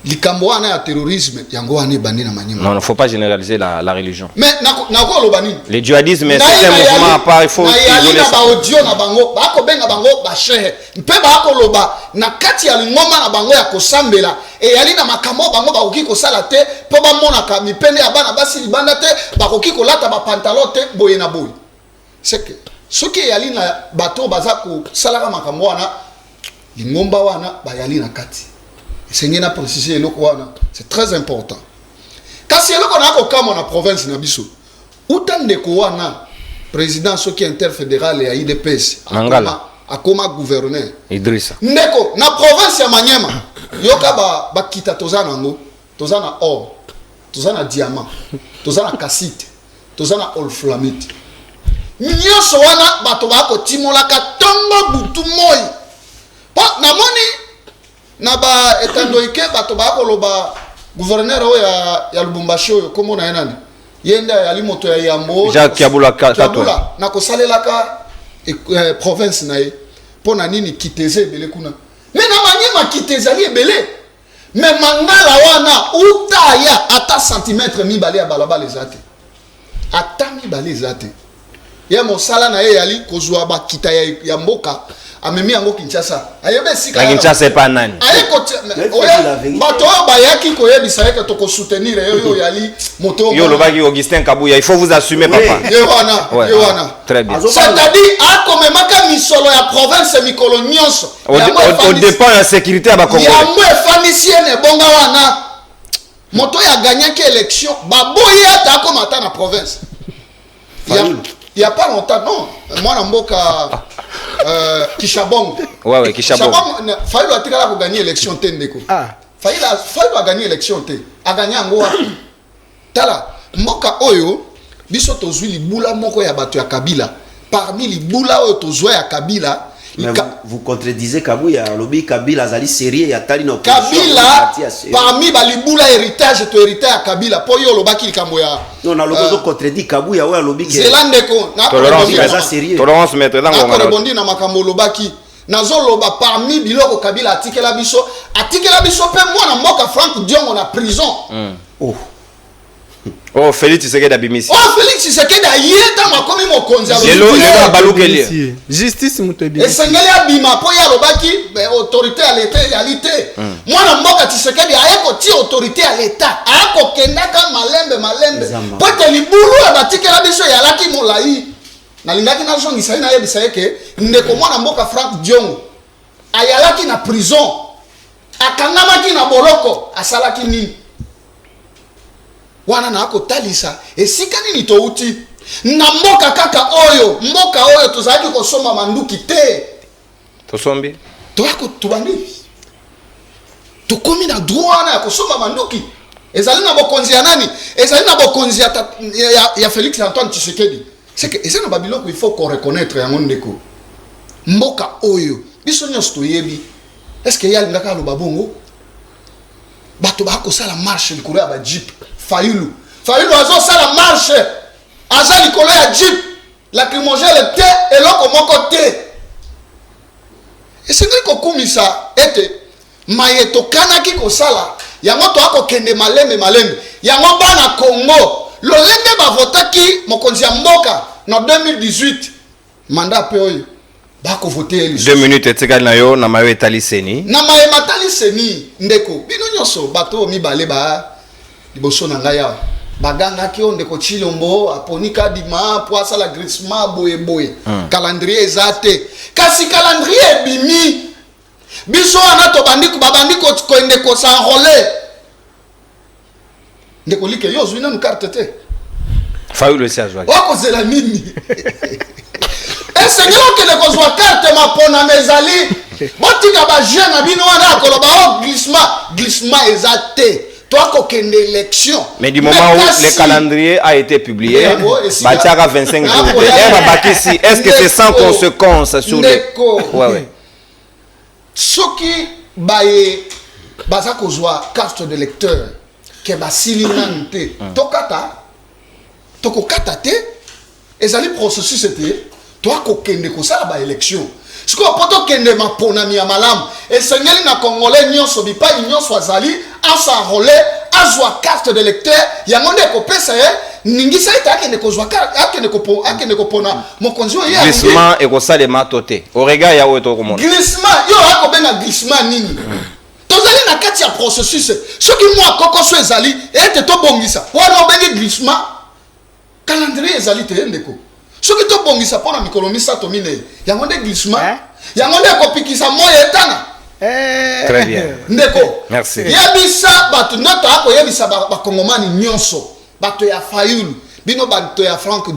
likambo wana ya terrorisme yango wana bandi na Manyema. Non, il ne faut pas généraliser la religion. Mais nako lobani. Le djihadisme c'est un mouvement à part, il faut isoler ça. Na audio na bango, ba ko benga bango ba shehe. Mpe ba ko loba na kati ya lingoma na bango ya kosambela e yali na makambo bango ba koki kosala te po ba mona ka mipende ya bana basi libanda te ba koki kolata ba pantalon te boye na boye. C'est que soki yali na bato baza ko salaka makambo wana lingomba wana ba yali na kati. Sengena préciser eloko wana c'est très important kasi eloko na ko kama na province na biso utande ko wana président soki interfédéral ya IDPS akoma gouverneur Idrissa ndeko na province ya Manyema yoka ba kita tozana ngo tozana or tozana diamant tozana cassite tozana olflamite nyonso wana bato ba ko timolaka tongo butu moi pa na moni na ba etandoike bato ba koloba gouverneur o ya Lubumbashi oyo komo na yenani yenda ya limoto ya Yambo Jacques Kabula na kosalelaka province na ye pona nini kiteze ebele kuna mais na Manyema kiteze ali ebele mais mangala wana utaya ata centimètre mibale ya balabala ezate ata mibale ezate ya mosala na ye yali kozwa ba kita ya mboka amemi yango Kinshasa ayebe sika la Kinshasa pas nani ayeko bato bayaki koyebisa yeke to ko soutenir yo yali moto yo lobaki Augustin Kabuya il faut vous assumer papa yo wana très bien c'est-à-dire akomemaka misolo ya province mikolo nyonso au dépend la sécurité ya ba Congo ya mwe fanisi ne bonga wana moto ya gagnaki élection baboyi ata akomata na province il y a pas longtemps non moi na mboka Kishabong. Ouais, Kishabong. Faïlo a tiré pour gagner l'élection Tendeko. Faïlo a gagné l'élection T. A gagné Angoa. Tala, Moka Oyo, biso tozui li boula moko ya batu ya Kabila. Parmi les boula oyo tozui ya Kabila, vous contredisez Kabuya, lobby Kabila zali sérieux ya tali no Kabila parmi ba libula héritage to héritage ya Kabila po yo lobaki likambo ya non na lokozo contredit Kabuya wa lobby Zelandeko na tolérance maître dango na rebondi na makambo lobaki nazo loba parmi biloko Kabila atikela biso pe mwana mboka Frank Diongo na prison Oh, Félix Tshisekedi abimisi. Oh, Félix Tshisekedi ayeta makomi mokonzi ya lelo baluke justice mutebi. esengeli abima po ya lobaki autorité à l'état égalité. Mwana mboka Tshisekedi ayeko ti autorité à l'état. Ayeko kendaka malembe. Po te libulu abatikela biso yalaki molai. Nalingaki na zongisa ina yebisa yeke ndeko mwana mboka Frank Diongo ayalaki na prison. Akangamaki na boloko asalaki nini? Wana na ako talisa esika nini touti na mboka kaka oyo tozalaki kosomba manduki te tosombi toako tubandi tukomi na droit na ya kosomba manduki ezali na bokonzi ya nani ezali na bokonzi ya Félix Antoine Tshisekedi c'est que ezali na babiloko il faut qu'on reconnaître yango ndeko mboka oyo biso nyonso toyebi est-ce que yali ndaka aloba bongo bato bakosala marche likolo ya ba jeep Fayulu azo sala marche aza likolo ya jeep lacrymogène te eloko moko te esengeli kokumisa ete mayeto kanaki kosala yango to akokende malembe yango bana Congo lolenge bavotaki mokonzi ya mboka na 2018 mandat pe oyo bako voter 2 minutes etikali na yo na mayo etali seni ndeko bino nyonso bato mibale ba liboso na ngai awa bagangaki o ndeko Chilombo aponika dima po asala grisma boye calendrier eza te kasi calendrier ebimi biso wana babandi koende kosanrole ndeko like yo ozwi nanu carte te Fayulu esi azwaki okozela nini esengeli okende kozwa carte mapona mezali botika bajeune na bino wana akoloba o glissement eza te. Toi, qu'aucune élection. Mais du moment où le calendrier a été publié, Batiara 25 jours. Est-ce que c'est sans conséquence sur les... Ouais. Ce qui baza kozwa carte de lecteur, que basili nante, tokokata te, ezali processus était, toi qu'aucune kosala ba élection. Ce qu'on peut kende mapona mi amalam et sengeli na congolais nyonso bipa nyonso azali ens'enrôler azwa carte de lecteur yango ndeko pesa ningisa itaki ne kozwa akene kopona mokonzi oyo glissement et kosale matote au regard ya weto komona glissement yo akobenga glissement nini tozali na kati ya processus soki moi kokoso ezali ete to bongisa wana obengi glissement calendrier ezali te ndeko soki to bongisa pona mikolo misato mine yango nde glissement yango nde kopikisa moyo etana très bien ndeko merci yebisa bato ndoto ako yebisa bakongomani nyonso bato ya Fayulu bino bato ya Frank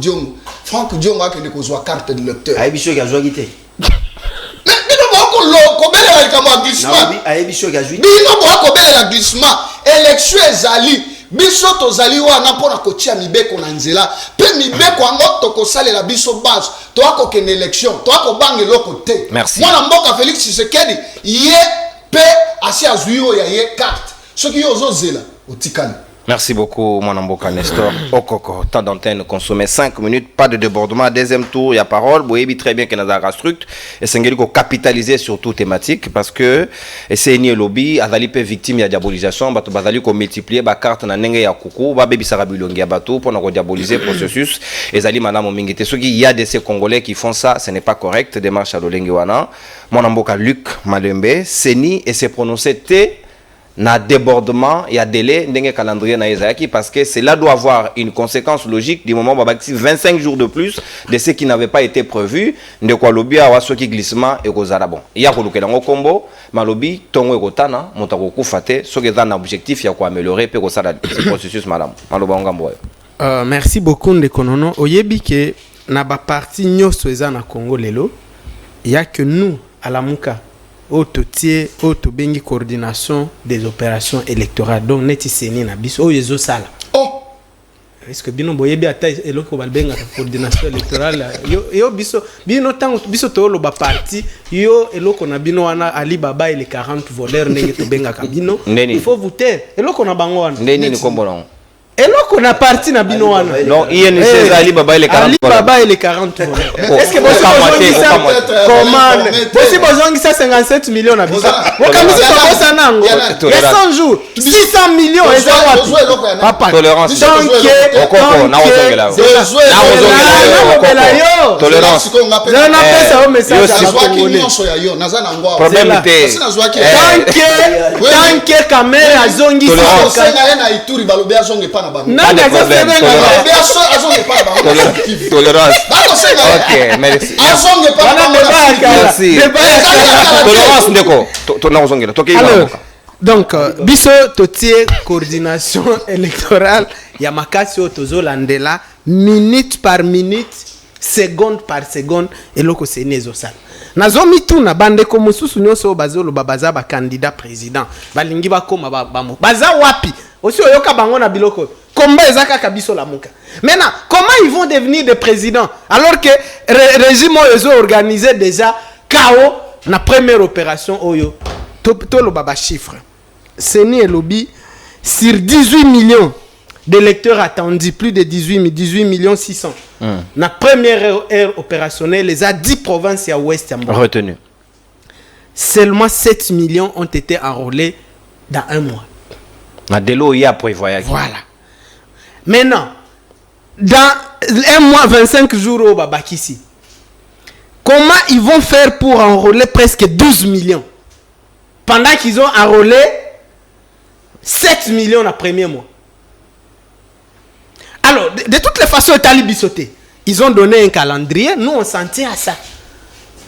Diongo akende kozwa carte de lecteur ayebiso kazwaki te bino boko kobelela likambo ya glissement ayebiso kazwi bino boko kobelela glissement élection ezali biso tozali wana mpona kotia mibeko na nzela pe mibeko yango tokosalela biso base toakokende élection toakobanga eloko te mwana mboka Félix Tshisekedi ye pe asi azwi oyo ya ye carte soki yo ozozela otikali. Merci beaucoup, mon amboka Nestor. Okoko, temps d'antenne consommé 5 minutes, pas de débordement. Deuxième tour, il y a parole. Vous voyez très bien que nous avons structuré et c'est un capitaliser sur toute thématique parce que c'est ni lobby, azali pe victime de diabolisation, bato bazali ko multiplier ba carte na nenge ya kuku, ba bebi sarabilongi ya bato pour nous diaboliser processus. Et zali madame Mingite. Ceux qui y a de ces Congolais qui font ça, ce n'est pas correct. Démarche à l'Olengi wana. Mon amboka Luc Malembe, c'est ni et c'est prononcé T. Na débordement, il y a délai, n'engé calendrier na Ezaki parce que cela doit avoir une conséquence logique du moment où 25 jours de plus de ce qui n'avait pas été prévu, de quoi lobby a ce qui glissement et kozala bon. Il y a coloqué dans le combo, mais lobby tongo et kotana, montako kufate, ce qui est un objectif, il y a quoi améliorer pour ça ce processus madame. Maloba ngambo. Merci beaucoup Ndekonono. Oyebi ke na ba parti nyoso eza na Congo lelo, il y a que nous à la Muka autotier autobengi coordination des opérations électorales donc neti seni na biso o yezo sala est-ce que bino boyebi ata eloko balbenga coordination électorale yo biso bino tango biso to lo ba parti yo eloko na bino wana Ali Baba et les 40 voleurs ndenge to benga ka bino il faut voter eloko na bango wana ndeni ni kombo non Et là qu'on a parti na bino wana. Non, INC Ali Baba et les 40 Ali Baba et les 40 voleurs. Est-ce que vous avez comment possible besoin ça 57 millions na biso. Wakamisi kwa ça nango. Il y a 100 jours, 600 millions et ça wapi. Papa. Tolérance. Donc okoko na ozongela. Tolérance. Je n'appelle ça au message à Congolais. Problème était tant que caméra azongi tolérance. Ok, merci. Tolérance ndeko. Tonazongela. Donc biso totie coordination électorale ya makasi o tozolandela minute par minute, seconde par seconde eloko senezo sala. Nazomi tuna bandeko mosusu nyonso bazolo babaza ba candidat président balingi bakoma baza wapi aussi oyoka bango na biloko komba ezaka kabiso la muka. Maintenant comment ils vont devenir des présidents alors que régime oyo organisé déjà chaos na première opération oyo to lo baba chiffre Seni et lobby sur 18 millions d'électeurs attendus, plus de 18 millions 600. La première ère opérationnelle, les a 10 provinces à ouest. Retenu. Seulement 7 millions ont été enrôlés dans un mois. Voilà. Maintenant, dans un mois, 25 jours au Babakissi, comment ils vont faire pour enrôler presque 12 millions pendant qu'ils ont enrôlé 7 millions le premier mois? Alors, de toutes les façons, ils ont donné un calendrier. Nous, on s'en tient à ça.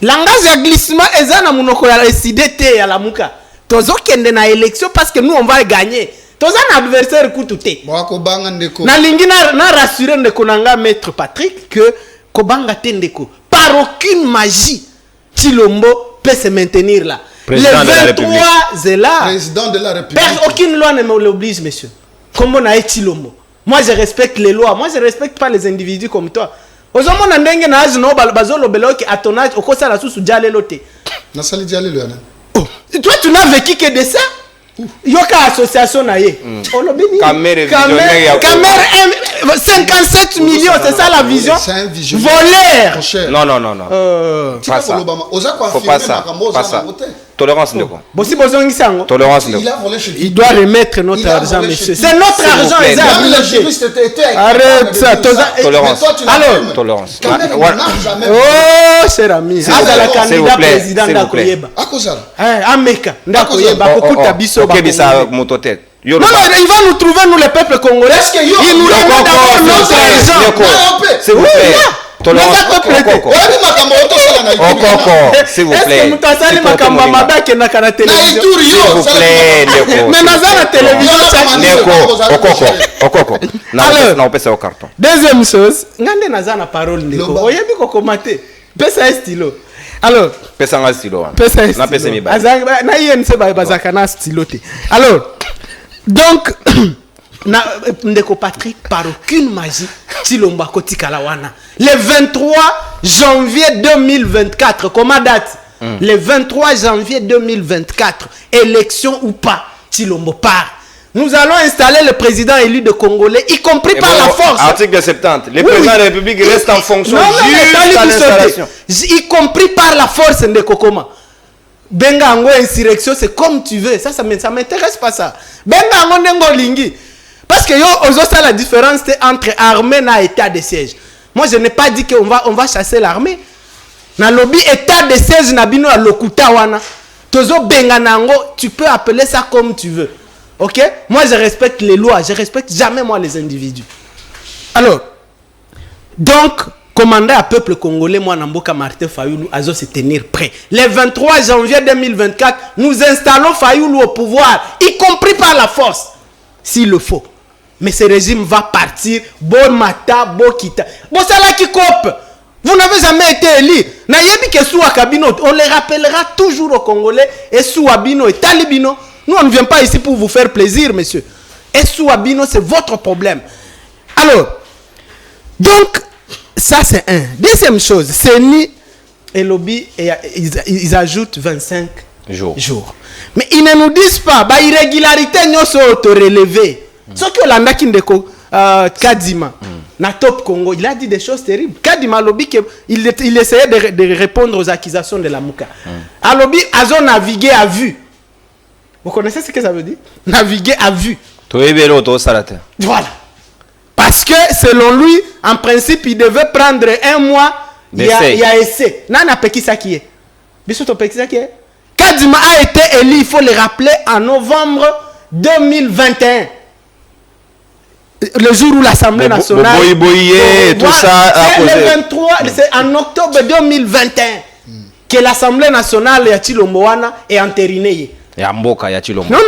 Langage de glissement, ils ont décidé à la mouka. Tozo kende na élection parce que nous, on va gagner. Tozo un adversaire koutouté. Na lingi na rassuré ndeko nanga maître Patrick que kobanga tendeko par aucune magie Chilombo peut se maintenir là. Président le 23 est là. Président de la République. Aucune loi ne me l'oblige, monsieur. Comme on a été Chilombo. Moi, je respecte les lois. Moi, je ne respecte pas les individus comme toi. Aux hommes, on a un âge, non, bazolo beloki à ton âge, au kosa la sous diale loté. Nasali diale le. Toi, tu n'as vécu que de ça. Yoka association naïe. On le bénit. Caméra 57 millions, c'est ça la vision. C'est un vision. Voleur. Non. Pas ça. Faut pas ça. Pas ça. Tolérance de quoi? Tolérance de quoi? Il doit remettre notre argent, monsieur. C'est notre argent. Arrête ça. Tolérance. Alors, tolérance. Oh, cher ami. La candidat président d'Akoyeba. Ameka. D'Akoyeba. Ok, bisa mototet. Non, il va nous trouver, nous, les peuples congolais. Il nous remet d'abord notre argent. S'il vous plaît. Tolérance. S'il vous plaît. S'il vous plaît. Mais dans la télévision, deuxième chose, ngande naza na parole ndeko. Oyebi ko komate. Pesa estilo. Alors, pesa nga stilo. Na pesa mi ba. Na INC ba bazaka na stilo te. Alors, donc ndeko Patrick par aucune magie Chilomba kotikala wana. Le 23 janvier 2024, comment date? Le 23 janvier 2024, élection ou pas, Chilombo part. Nous allons installer le président élu de Congolais, y compris par la force. Article 70. Le président de la République reste en fonction jusqu'à l'installation. Y compris par la force de Kokoma. Benga ango insurrection, c'est comme tu veux. Ça m'intéresse pas ça. Benga ango nengo lingi. Parce que ça la différence entre armée et état de siège. Moi, je n'ai pas dit qu'on va chasser l'armée. Na lobby état de siège na bino a lokuta wana. Tozo benga nango, tu peux appeler ça comme tu veux. Ok? Moi, je respecte les lois. Je respecte jamais, moi, les individus. Alors, donc, commandant à peuple congolais, moi, Namboka Martin Fayoulou, a se tenir prêt. Le 23 janvier 2024, nous installons Fayoulou au pouvoir, y compris par la force, s'il le faut. Mais ce régime va partir, bon mata, bon kita. Bon, c'est là qui coupe. Vous n'avez jamais été élu. Nayebi que sous Akabino, on les rappellera toujours aux Congolais, et sous Abino et Talibino. Nous, on ne vient pas ici pour vous faire plaisir, monsieur. Et sous Abino, c'est votre problème. Alors, donc, ça c'est un. Deuxième chose, c'est ni et lobby, et ils ajoutent 25 jours. Mais ils ne nous disent pas, bah, irrégularité, nous sommes auto-relevés. Ce que l'anda qui ndeko, Kadima, na Top Congo, il a dit des choses terribles. Kadima lobby il essayait de répondre aux accusations de la Mouka. A lobby, Azo naviguer à vue. Vous connaissez ce que ça veut dire? Naviguer à vue. Voilà. Parce que selon lui, en principe, il devait prendre un mois. Il y a essai. Nana Pekisa qui est. Bissoto Pekisa qui est. Kadima a été élu, il faut le rappeler, en novembre 2021. Le jour où l'Assemblée nationale. Tout ça. C'est le 23, c'est en octobre 2021 que l'Assemblée nationale de Chilomboana est entérinée. Non,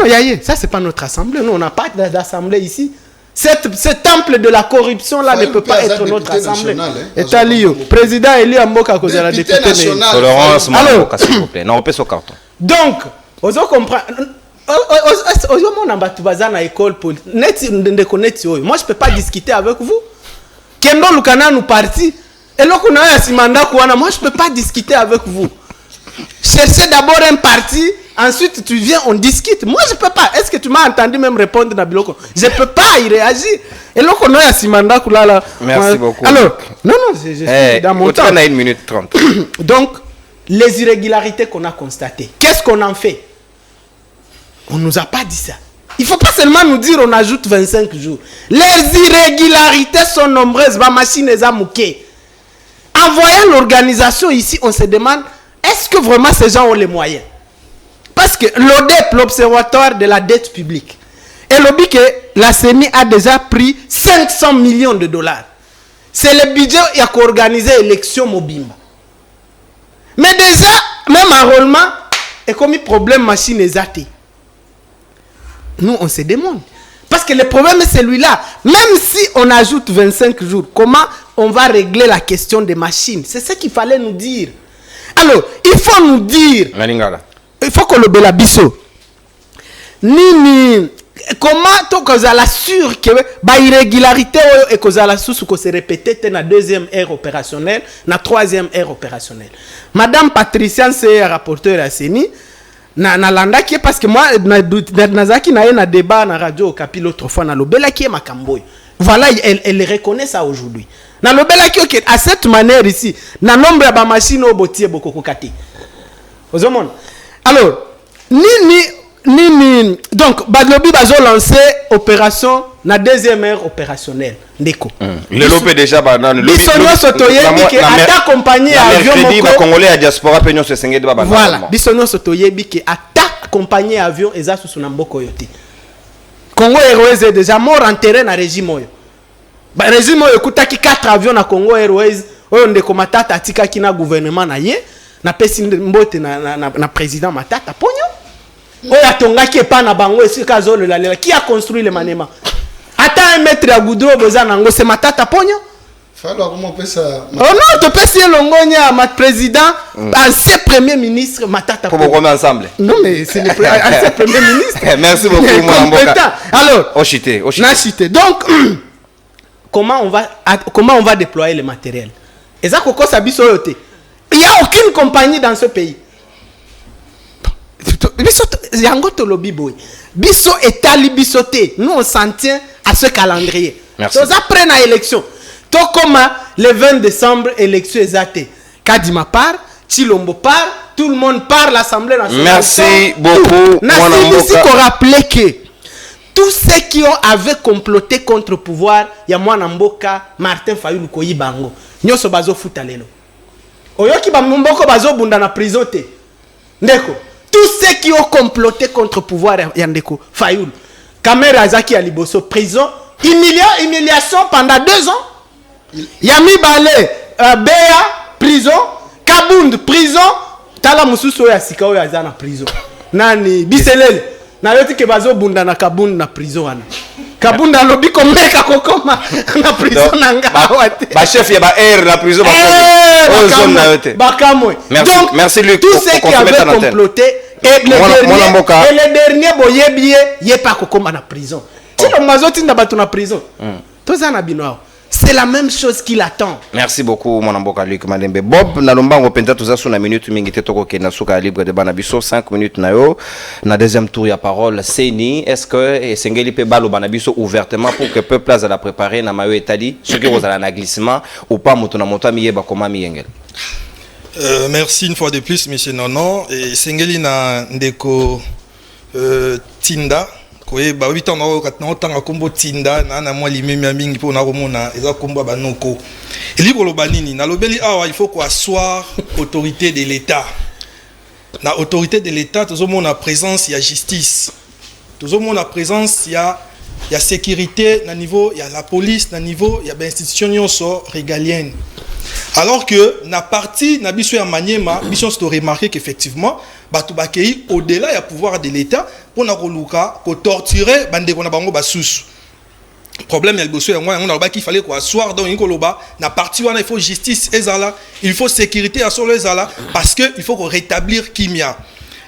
ça c'est pas notre assemblée. Nous, on n'a pas d'assemblée ici. Ce temple de la corruption là ne peut pas être notre assemblée. Et Alio, président Eli Amboka cause la députée nationale. Tolérance, s'il vous plaît. Non, on peut se carton. Donc, vous comprenez. Moi je peux pas discuter avec vous. Kendo Lukana nous parti. Et là qu'on a un mandat, moi je peux pas discuter avec vous. Cherchez d'abord un parti, ensuite tu viens, on discute. Moi je peux pas. Est-ce que tu m'as entendu même répondre à Biloko? Je peux pas y réagir. Et là qu'on a un mandat là. Merci beaucoup. Alors, non, je suis dans mon temps. On a 1 minute 30. Donc, les irrégularités qu'on a constatées, qu'est-ce qu'on en fait? On nous a pas dit ça. Il faut pas seulement nous dire on ajoute 25 jours. Les irrégularités sont nombreuses. Ma machine est amouquée. En voyant l'organisation ici, on se demande est-ce que vraiment ces gens ont les moyens? Parce que l'ODEP, l'Observatoire de la dette publique, et l'OBI que la CENI a déjà pris 500 millions de dollars. C'est le budget qui a organisé l'élection Mobimba. Mais déjà, même enrôlement, est comme un problème machine exatée. Nous, on se demande. Parce que le problème est celui-là. Même si on ajoute 25 jours, comment on va régler la question des machines? C'est ce qu'il fallait nous dire. Alors, il faut nous dire. Il faut que le Belabiso. Comment tu assures que l'irrégularité et que se répéter dans la deuxième ère opérationnelle, dans la troisième ère opérationnelle. Madame Patricia, c'est rapporteur à CENI. Nalanda qui est parce que moi nazaki na un débat na radio au Kapi l'autre fois na lobela qui est makamboy. Voilà, elle reconnaît ça aujourd'hui. Na lobela qui OK à cette manière ici, na nombre ba machine au botier boko kokati. Ozomon. Alors, donc Badlobi bazo lancer opération na deuxième ère opérationnelle ndeko. Le lopé déjà banane le Bisonyo Sotoye qui a accompagné avion moko congolais à diaspora penyo se sengé de baba. Voilà, Bisonyo Sotoye qui a accompagné avion eza sous na mboko yote. Congo Airways est déjà mort enterré na régime oyo. Ba régime oyo kutaki 4 avions na Congo Airways oyo ndeko matata atika kina gouvernement na ye na pesi mbote na président matata ponyo. Oya tongaki epa na bango esika zolo lalela qui a construit le manema. Ata un mètre à goudron boza nango c'est matata ponyo. Fallo comment peut ça? Oh non, tu peux si longonya ma président, ancien premier ministre matata ponyo. Pour ensemble. Non mais c'est le ancien premier ministre. Merci beaucoup mon Mboka. Alors, Oshité. Donc comment on va déployer le matériel? Et ça koko sabiso yote. Il y a aucune compagnie dans ce pays. Biso etali bisoté. Nous on s'en tient à ce calendrier. Merci. Donc après la élection, tout comme le 20 décembre élection exatée. Kadima part, Chilombo part, tout le monde part, l'Assemblée nationale. Merci beaucoup. Ici qu'on rappelait que tous ceux qui avaient comploté contre le pouvoir, il y a Mboka, Martin Fayulu Koyi Bango. Nyoso bazo futalelo. Oyoki ba mboko bazo bunda na prison te. Ndeko. Tous ceux qui ont comploté contre le pouvoir, Yandeko, Fayoul, Kamera Zaki Aliboso, prison, humiliation pendant 2 ans. Yami Balé, Béa, prison, Kabound, prison, Tala Moussousou ya Sikao ya Zana, prison. Nani, Biselele, Nayoti Kebazo Bunda na Kabound na prison. Kabunda lobi komeka kokoma na prison nanga wate. Ba chef ya ba air la prison ba kamwe. Donc merci Luc tous ceux qui avaient comploté et le dernier boyebié yé pas kokoma na prison. Ti lo mazoti nda batu na prison. Toza na bino. c'est la même chose qu'il attend. Merci beaucoup mon amboka Luc Malembe. Bob na lombango penta tuza suna minute mingi te toko ke na suka libre de bana biso 5 minutes na yo na deuxième tour ya parole Seni est-ce que sengeli pe balo bana biso ouvertement pour que peuple à la préparer na mayo etali ce que vous allez na glissement ou pas moto na moto mi yeba koma mi yengel. Merci une fois de plus monsieur Nono et sengeli na ndeko Tinda. Oui, bah 8 ans na katna tanga kombo Tinda na moi limemi mingi po na romona eza kombo banoko. Eliko lobanini na lobeli awa il faut qu'on asseoir autorité de l'État. Na autorité de l'État tout monde a présence il y a justice. Tout monde a présence il y a sécurité na niveau il y a la police na niveau il y a ben institution so régalienne. Alors que na partie na biso ya Maniema biso se remarquer qu'effectivement batubakei au-delà ya pouvoir de l'État pour na koluka ko torturer bande ko na bango basusu. Problème ya liboso ya moi on a qu'il fallait quoi asseoir donc ikoloba na partie wana il faut justice ezala, il faut sécurité à solo ezala parce que il faut qu'on rétablir kimia.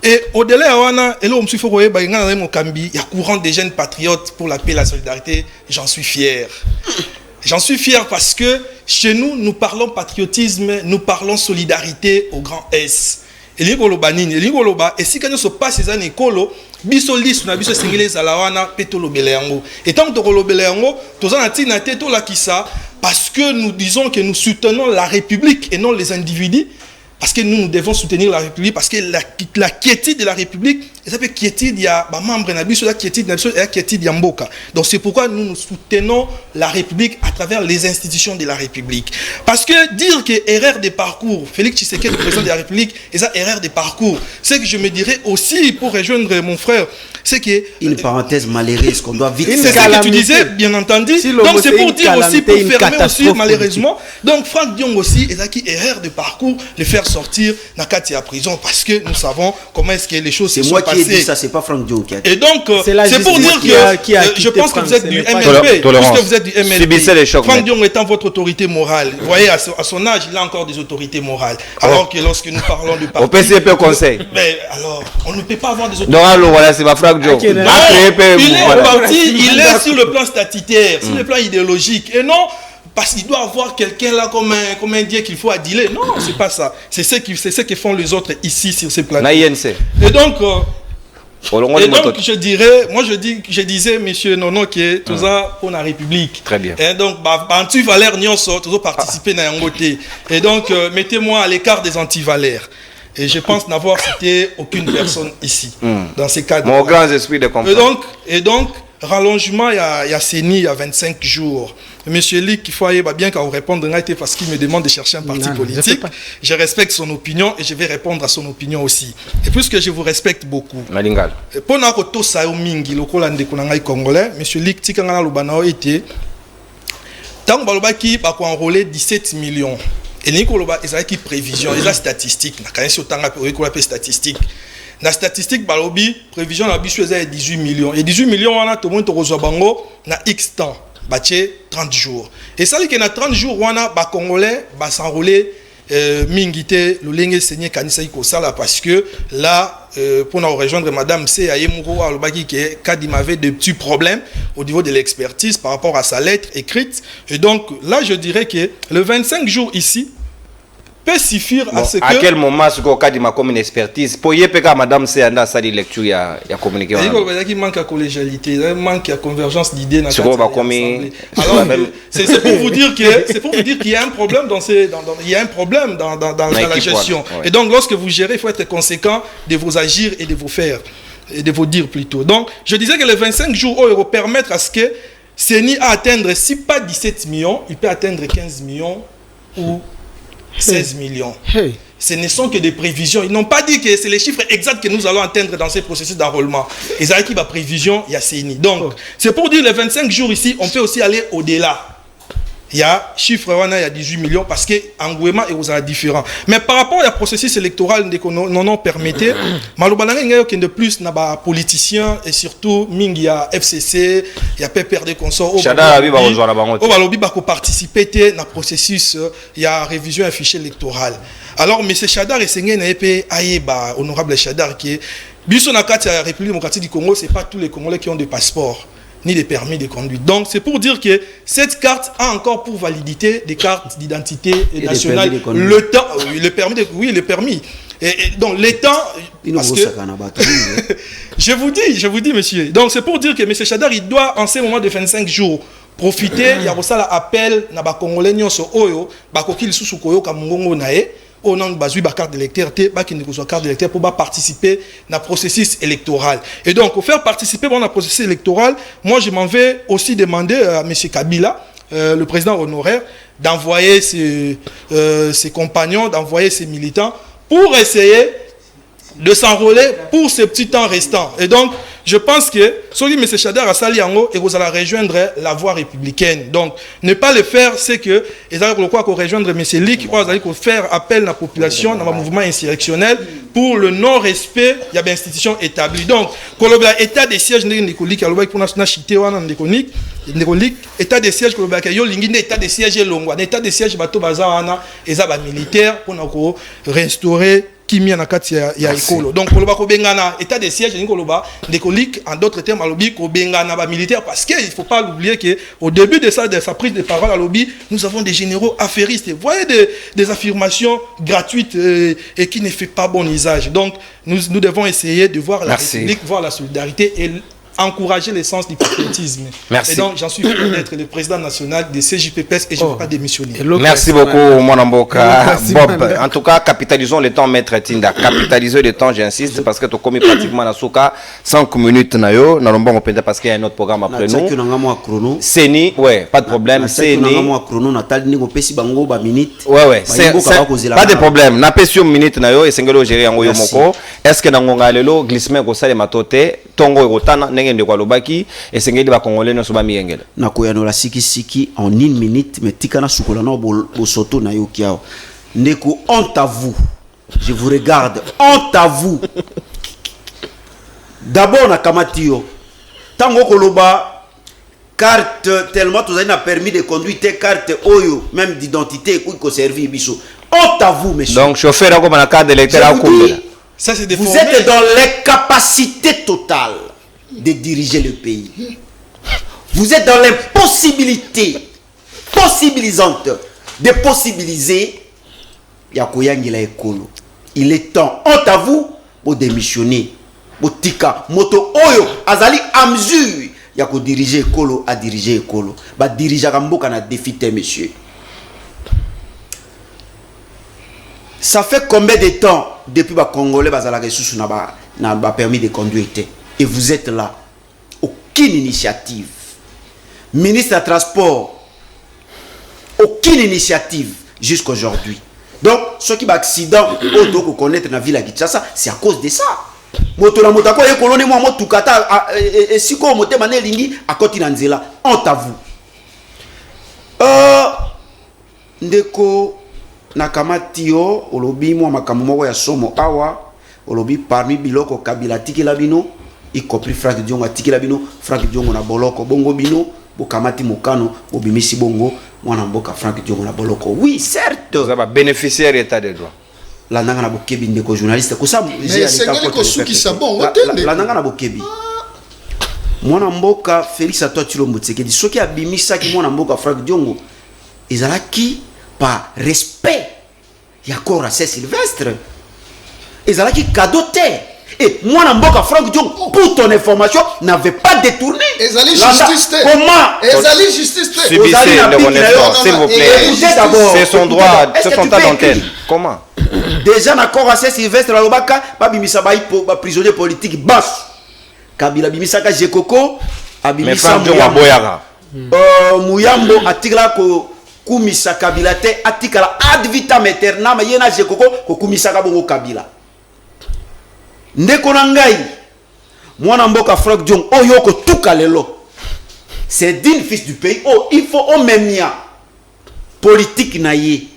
Et au-delà ya wana elo msu faut koyeba ngana na mo kambi ya courant des jeunes patriotes pour la paix et la solidarité, j'en suis fier. J'en suis fier parce que chez nous, nous parlons patriotisme, nous parlons solidarité au grand S. Et si quand on se passe ces années, biso lis na biso singile zalawana petolo beleango. Et tant que tolo beleango, tous en atina teto la kisa parce que nous disons que nous soutenons la République et non les individus. Parce que nous devons soutenir la République, parce que la quiétude de la République, et ça fait quiétude, il y a membre de la quiétude, et la quiétude de Mboka. Donc c'est pourquoi nous soutenons la République à travers les institutions de la République. Parce que dire que erreur de parcours, Félix Tshisekedi, le président de la République, et ça erreur de parcours, c'est que je me dirais aussi, pour rejoindre mon frère, c'est que... Une parenthèse malheureuse qu'on doit vite... C'est ce que tu disais, bien entendu. Si donc c'est pour dire aussi, pour fermer aussi, malheureusement. Donc Franck Diong aussi, et ça qui erreur de parcours, le faire sortir Nakati à prison parce que nous savons comment est-ce que les choses se sont passées. C'est moi qui ai dit ça, c'est pas Franck Diong qui a dit. Et donc, c'est pour dire que je pense que vous êtes du MLP, puisque vous êtes du MLP. Franck Diong étant votre autorité morale, vous voyez, à son âge, il a encore des autorités morales. Alors que lorsque nous parlons du parti... Au PCP conseil. Mais alors, on ne peut pas avoir des autorités. Non, voilà, c'est pas Franck Diong. Il est parti, il est sur le plan statutaire, sur le plan idéologique. Et non... Parce qu'il doit avoir quelqu'un là comme un dieu qu'il faut adiler. Non, c'est pas ça. C'est ce que font les autres ici sur ces planètes. Et donc, je disais, monsieur Nono, que tout ça pour la République. Très bien. Et donc, anti-valères n'y sont toujours participé dans côté. Et donc, mettez-moi à l'écart des anti-valères. Et je pense n'avoir cité aucune personne ici, dans ces cadres. Mon grand esprit de comprendre. Et donc, rallongement, il y a Seni, il y a 25 jours. Monsieur Lick, il faut bien qu'à vous répondre parce qu'il me demande de chercher un parti politique. Je respecte son opinion et je vais répondre à son opinion aussi. Et puisque je vous respecte beaucoup. Malingal. Pour nous, mingi congolais, monsieur Lick, tikangana lubana été. Tant que va enrôler 17 millions. Et Nikoloba, ils ont qui prévision, ils ont statistiques. Na quand sur tanga pour statistique. La statistique balobi prévision na biso est 18 millions. Et 18 millions on a tout le monde reçoit bango na X temps. Baché 30 jours. Et ça dit que na 30 jours on a ba congolais ba s'enrôler mingité le lenge signé kanisa iko sala parce que là pour nous rejoindre madame C Ayemuro alobaki que Kadim avait de petits problèmes au niveau de l'expertise par rapport à sa lettre écrite et donc là je dirais que le 25 jours ici peut suffire à ce que... À quel moment ce qu'on a comme une expertise pour y péka madame c'est anda sa lecture il y a communiqué. Il manque à collégialité, il manque à convergence d'idées dans la c'est pour vous dire qu'il y a un problème dans la gestion. Ouais. Et donc lorsque vous gérez, il faut être conséquent de vos agir et de vos faire et de vos dire plutôt. Donc je disais que les 25 jours vont permettre à ce que Seni a atteindre si pas 17 millions, il peut atteindre 15 millions ou 16 millions. Hey. Ce ne sont que des prévisions. Ils n'ont pas dit que c'est les chiffres exacts que nous allons atteindre dans ces processus d'enrôlement. Ils ont écrit ma prévision, il y a CENI. Donc, c'est pour dire les 25 jours ici, on peut aussi aller au-delà. Il y a chiffre, il y a 18 millions parce que Angouema est différent. Mais par rapport au processus électoral que nous permettait, il de plus na politiciens et surtout il y a FCC, il y a PPRD consort. Balobi va participer dans le processus, il y a révision un fichier électoral. Alors M. Chadar et Sengen Aïeba, honorable Chadar qui est Biso na kati ya République démocratique du Congo, c'est pas tous les Congolais qui ont des passeports. ni de permis de conduire. Donc c'est pour dire que cette carte a encore pour validité des cartes d'identité nationale. Le temps, le permis de, oui, le permis. Et donc les temps, parce que je vous dis, monsieur. Donc c'est pour dire que M. Chadar, il doit en ce moment de 25 jours profiter. Il y a aussi l'appel na ba Congolais nyonso oyo ba kokili susu koyo ka mungongo nae. On a besoin de carte d'électeur, carte d'électeur pour participer à processus électoral. Et donc, pour faire participer à processus électoral, moi je m'en vais aussi demander à M. Kabila, le président honoraire, d'envoyer ses compagnons, d'envoyer ses militants pour essayer de s'enrôler pour ce petit temps restant. Et donc, je pense que ce qui M. Chadar a sali yango et vous allez rejoindre la voie républicaine. Donc, ne pas le faire, c'est que ils allaient quoi qu'on rejoindre M. Lick, ils allaient faire appel à la population dans un mouvement insurrectionnel pour le non-respect il y a des institutions établies. Donc, quand l'état des sièges Nicolik, pour national chité wana Nicolik, état des sièges quand yo lingine état des sièges longwa, état des sièges bato bazana ezaba militaire pour nous restaurer kimia na kati ya ekolo. Donc koloba ko bengana état de siège ni koloba Nicolik en d'autres termes à lobby ko bengana ba militaire parce que il faut pas oublier que au début de sa prise de parole à lobby, nous avons des généraux affairistes. Vous voyez des affirmations gratuites et qui ne fait pas bon usage. Donc nous devons essayer de voir la République, voir la solidarité et encourager le sens du patriotisme. Merci. Et donc, j'en suis fier d'être le président national des CJPPS et je ne vais pas démissionner. Merci beaucoup, Mwanamboka. Bob, en tout cas, capitalisons le temps, maître Tinda. Capitaliser le temps, j'insiste, parce que tu as commis pratiquement la souka 5 minutes. Parce qu'il y a un autre programme après nous. Seni, ouais, pas de problème. Seni. Ouais, ouais. Pas de problème. N'a pas sur minute nayo et sengelo gérer en moko. Est-ce que dans Ngongalelo, glissement ko sale matote, tongo rotana ngende kwa lobaki et sengeli ba congolais no soba miengela. Na koyano la siki en 1 minute mais tikana sukola na bosoto na yo kiao. Ndeko honte à vous. Je vous regarde, honte à vous. D'abord na kamatio. Tango koloba carte tellement tous avez permis de conduire tes cartes oyo même d'identité ko servir biso. Honte à vous monsieur. Donc chauffeur comme na carte d'électeur à combien? Ça c'est des vous êtes dans l'incapacité totale de diriger le pays. Vous êtes dans l'impossibilité possibilisante de possibiliser Yakoyangila Ekolo. Il est temps, honte à vous, pour démissionner. Pour tika, moto oyo, azali à mesure, Yako diriger Ekolo, à diriger Ekolo. Ba diriger Ramboka na défité, monsieur. Ça fait combien de temps depuis que les Congolais n'ont permis de conduire? Et vous êtes là. Aucune initiative. Ministre des Transports, aucune initiative jusqu'à aujourd'hui. Donc, ceux qui ont accident, auto connaître dans la ville de Kinshasa, c'est à cause de ça. Moto la moto ko ekolone mo tukata et siko moté mané lingi à côté nanzela. Honte à vous. Ndeko Nakamatio, olobi moi makamoko ya somo awa, olobi parmi biloko Kabila tikela bino, y compris Franck Diongo tikela bino, Franck Diongo na boloko bongo bino, bokamati mokano, obimisi bongo, mwana mboka Franck Diongo na boloko. Oui, certes. Vous avez bénéficiaire état de droit. La nanga na bokebi ndeko journaliste ko ça. Mais c'est que suki ça bon, la nanga na bokebi. Mwana mboka Félix Antoine Tshilombo Tsekedi, soki abimisa ki mwana mboka Franck Diongo, ezalaki par respect, il y a encore assez Sylvestre. Ils ont qui cadeauté. Et moi, Namboka Franck Diongo, pour ton information, n'avait pas détourné. Ils allaient justice. Comment? Ils allaient justice. S'il vous plaît. C'est son droit, c'est son tas d'antenne. Comment? Déjà, d'accord assez Sylvestre, la Lobaka, pas bimisa baï prisonnier politique, basse. Kabila bimisaka Jekoko, abimisa Muyambo. Muyambo, atigla ko. Kumisa Kabila te atikala ad vitam aeternam yena Jekoko ko kumisa ka bongo Kabila. Ndeko na ngai mwana mboka Franck Diongo oyo ko tuka lelo. C'est digne fils du pays. Oh, il faut omemia politique na ye.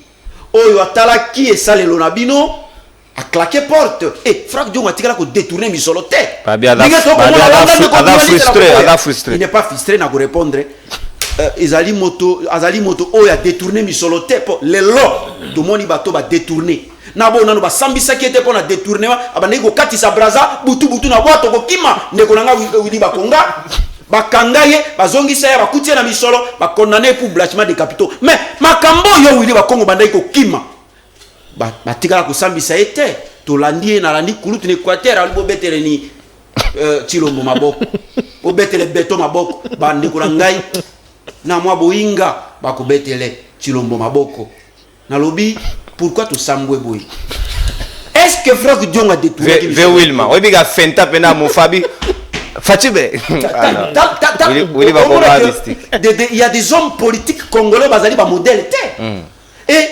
Oyo atala ki esalelo na bino a claqué porte. Et Franck Diongo atikala ko détourner misolo te. Frustré. Il n'est pas frustré na ko répondre. Azali moto oyo a détourné misolo te po lelo to moni bato ba détourner na bo nanu ba sambisa kete po na détourner abandeki ko katisa braza butu na bwato ko kima ndeko nanga wili bakonga bakangaye bazongisa ya bakutie na misolo ba condamné pour blanchiment de capitaux mais makambo yo wili ba Kongo bandai ko kima batikala kusambisa ete tolandi na landi kulutu na Équateur ali bobetele ni Chilombo maboko bobetele beto maboko bandi kulangai na mwa boinga bakobetele Chilombo maboko na lobi pourquoi to sambwe boy est-ce que frère Dion a détourné Ve Wilma obi ga fenta pena mo fabi Fatibé il y a des hommes politiques congolais bazali ba modèle et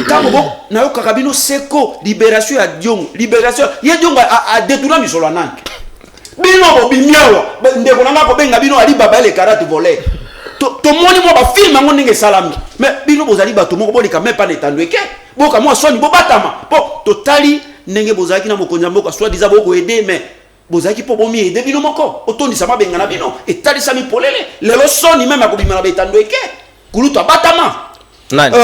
quand na yo kakabino seko libération ya Dion libération ya Dion a détourné misolo nan bino bo bimiawa ndeko nanga ko benga bino ali baba le karate voler to moni mo ba film ngo ndenge salami mais bino bozali bato moko bolika même pas netandweke boka mo soni bo batama po totali ndenge bozaki na mokonza moko soit disant boko aider mais bozaki po bomi aider bino moko otondisa mabenga na bino etalisa mi polele lelo soni même akobima na betandweke kuluto batama nani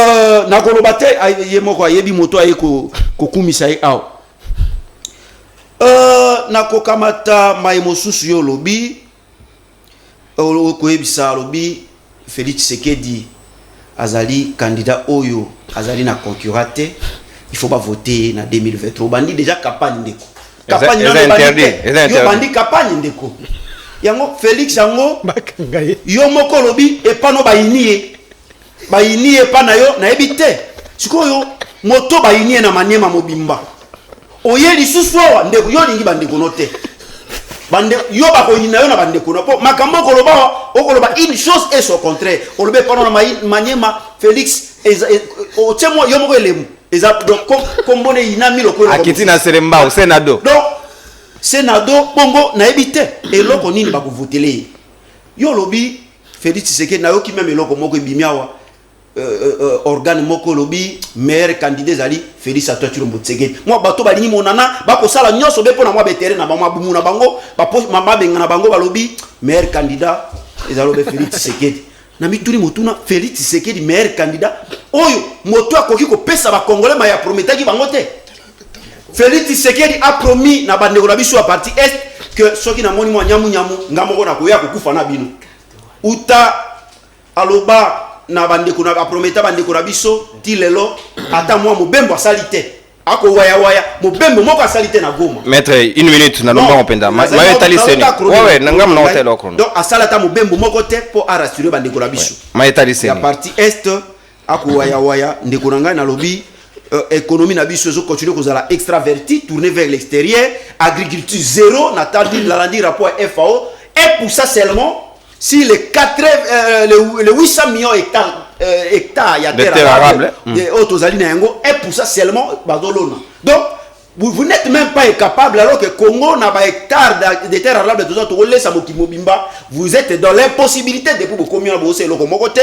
na koloba te ye moko ayebi moto aye kokumisa ye awa na kokamata mai mosusu yo lobi koyebisa lobi Félix Tshisekedi azali candidat oyo azali na concurrent te il faut pas voter na 2023 bandi déjà campagne ndeko campagne na bandi campagne ndeko yango Félix yango yo moko lobi epano bayiniye pana yo na ebite sikoyo moto bayiniye na maniema mobimba oye lisusu awa ndeko yo lingi bandeko note bande yo bakoyina yo na bandeko no po makambo okoloba une chose et son contraire olobe pendant na maniema Félix o temo yo moko elemu eza donc kombone inami lokolo akiti na seremba au senado donc senado bongo na ebite eloko nini bakovotele yo lobi Félix Tshisekedi na yo ki même eloko moko ebimiawa organe moko lobi meilleur candidat zali Félix Antoine Tshilombo Tshisekedi moi bato balingi monana bakosala nyonso be pona moi betere na bango bumu na bango bapo mama benga na bango balobi meilleur candidat ezalobe Félix Tshisekedi na mituri motuna Félix Tshisekedi meilleur candidat oyo moto akoki ko pesa ba congolais ma ya prometaki bango te Félix Tshisekedi a promis na bandeko na biso à parti est que soki na moni mo nyamu ngamoko na koya kokufa na bino uta aloba na bandeko na prometa bandeko na biso ti lelo ata moi mobembo asalite ako waya mobembo moko asalite na Goma maître une minute na lomba openda maetali seni ouais ngam na hotel okron donc asalata mobembo moko te pour rassurer bandeko na biso maetali seni la partie est ako waya ndeko na ngai na lobi économie na biso zo continuer kozala extraverti tourner vers l'extérieur agriculture zéro na tardi la landi rapport FAO et pour ça seulement si les 800 millions hectares y a terre arable et pour ça seulement bazolona donc vous n'êtes même pas capable alors que Congo n'a pas hectare de terre arable vous êtes dans l'impossibilité de pour combien vous c'est le côté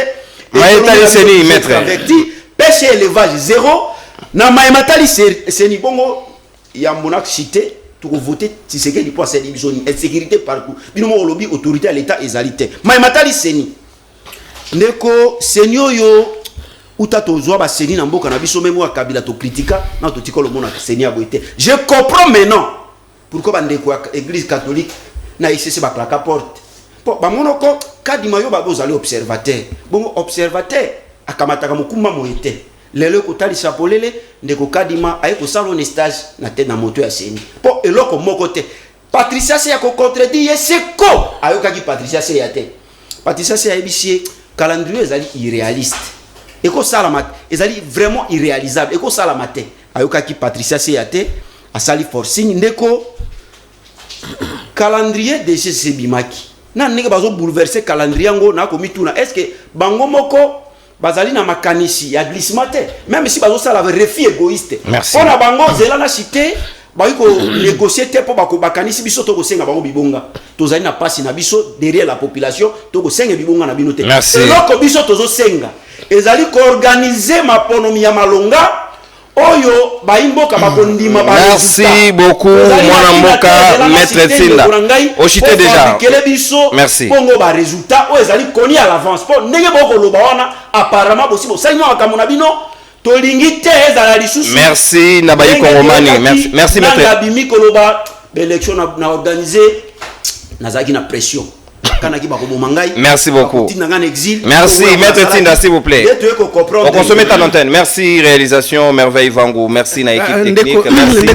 pêche élevage zéro na matali c'est ni bongo ya monak cité pour voter Tshisekedi pour cette zone insécurité partout bino mo lobby autorité à l'état ezalité mais matali seni ndeko senio yo utato zwa ba seni na mboka na biso même wa kabila to critica na to tikolo mona seni ya boité je comprends maintenant pourquoi bandeko ya église catholique na ICC ba claquer porte po ba monoko kadima yo ba bozali observateur bon observateur akamata kamukuma moité lelo kotali sapolele ndeko kadima ay ko salon stage na tête na moto ya seni po eloko moko te Patricia se ya ko contredire seko ayoka ki Patricia se ya te Patricia se ya bisie calendrier ezali irréaliste eko salamat ezali vraiment irréalisable eko salamate ayoka ki Patricia se ya te asali forcing ndeko calendrier de chez Bimaki na ndenge bazo bouleverser calendrier ngo na ko mituna est-ce que bango moko bazali na makanisi ya glissement même si bazo sala refus égoïste on a bango zela na cité ba ko négocier te po bako bakanisi biso to ko senga bango bibonga tozali na pasi na biso derrière la population to ko senga bibonga na bino te eloko biso tozo senga ezali ko organiser maponomi ya malonga oyo baimboka bakondima ba merci beaucoup mwana mboka maître Tsinda ochité déjà merci pongo ba résultat o ezali koni à l'avance po ndenge boko loba wana apparemment possible saima akamona bino tolingi te ezala lisusu merci na bayi kongomani merci maître na bimi koloba élection na organiser nazaki na pression kanaki bakoboma ngai. Merci beaucoup. Exil. Merci Maître Tinda, s'il vous plaît. On consomme ta antenne. Merci réalisation Merveille Vangu. Merci na équipe technique. Merci. Non,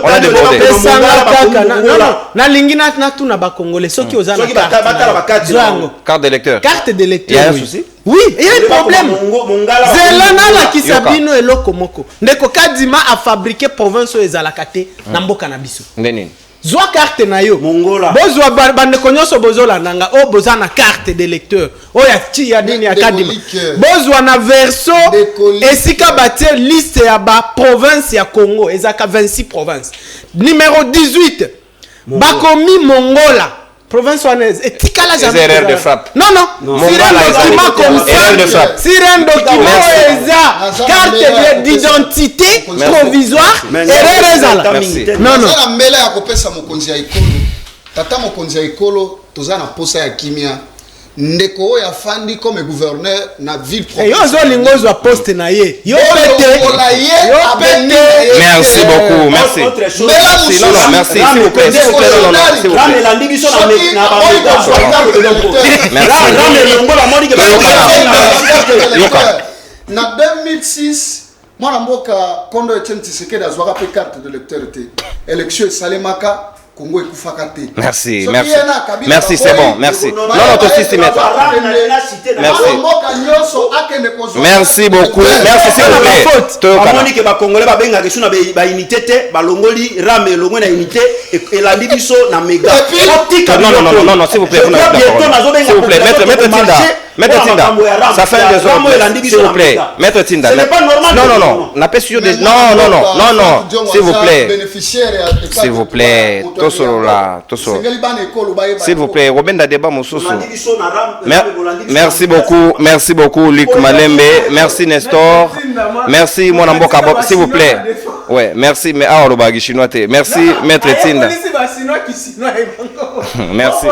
on a débordé. Carte d'électeur. Carte d'électeur. Il y a un souci? Oui, il y a un problème. Zelana la kisabino et lokomoko. Ndeko Kadima a fabriqué province ezalakate na mboka na biso. Ndenini. Zwa carte na yo. Mongola. Bozwa bandeko nyonso bozola nanga o boza na carte d'électeur. O ya ti ya dini ya Kadima. Bozwa na verso esika batie liste ya ba province ya Congo ezaka 26 provinces. Numéro 18. Bakomi Mongola. Province ouanaise. Et tikala jamais. Erreur de frappe. Non. Si un document comme ça. Si un document est carte d'identité provisoire. Erreur ezala. Merci. Non. La mela ya kopesa mokonzi ya ekolo. Tata mokonzi ya ekolo toza na posa ya kimia. Ndeko ya fandi comme gouverneur na ville province. Yo zo lingozwa poste na ye. Yo pete. Merci beaucoup. Merci. Non, merci. S'il vous plaît. S'il vous plaît. Non, s'il vous plaît. Na 2006, mwana mboka Kondo Etienne Tshisekedi azwaka pe carte de lecteur te. Élection esalemaka Congo ekufaka te. Merci, c'est bon, merci. Non, toi aussi, c'est maître. Merci beaucoup. Merci, s'il vous plaît. Amoni ke ba Congolais ba benga ke suna ba unité te, ba longoli rame longwe na unité et la libiso na méga. Non, s'il vous plaît. S'il vous plaît, Maître Tinda, ça fait un désordre. S'il vous plaît, Maître Tinda. Non. N'a pas sûr de. Non. S'il vous plaît. S'il vous plaît. S'il vous plaît, Robin Dadeba Moussousou. Merci beaucoup, Luc Malembe. Merci, Nestor. Merci, mon amboka. S'il vous plaît. Ouais, merci. Mais merci, Maître Tinda. Merci.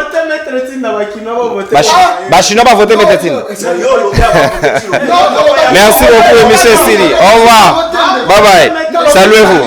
Chinois va voter Maître Tinda. Merci beaucoup, monsieur Siri. Au revoir. Bye bye. Saluez-vous.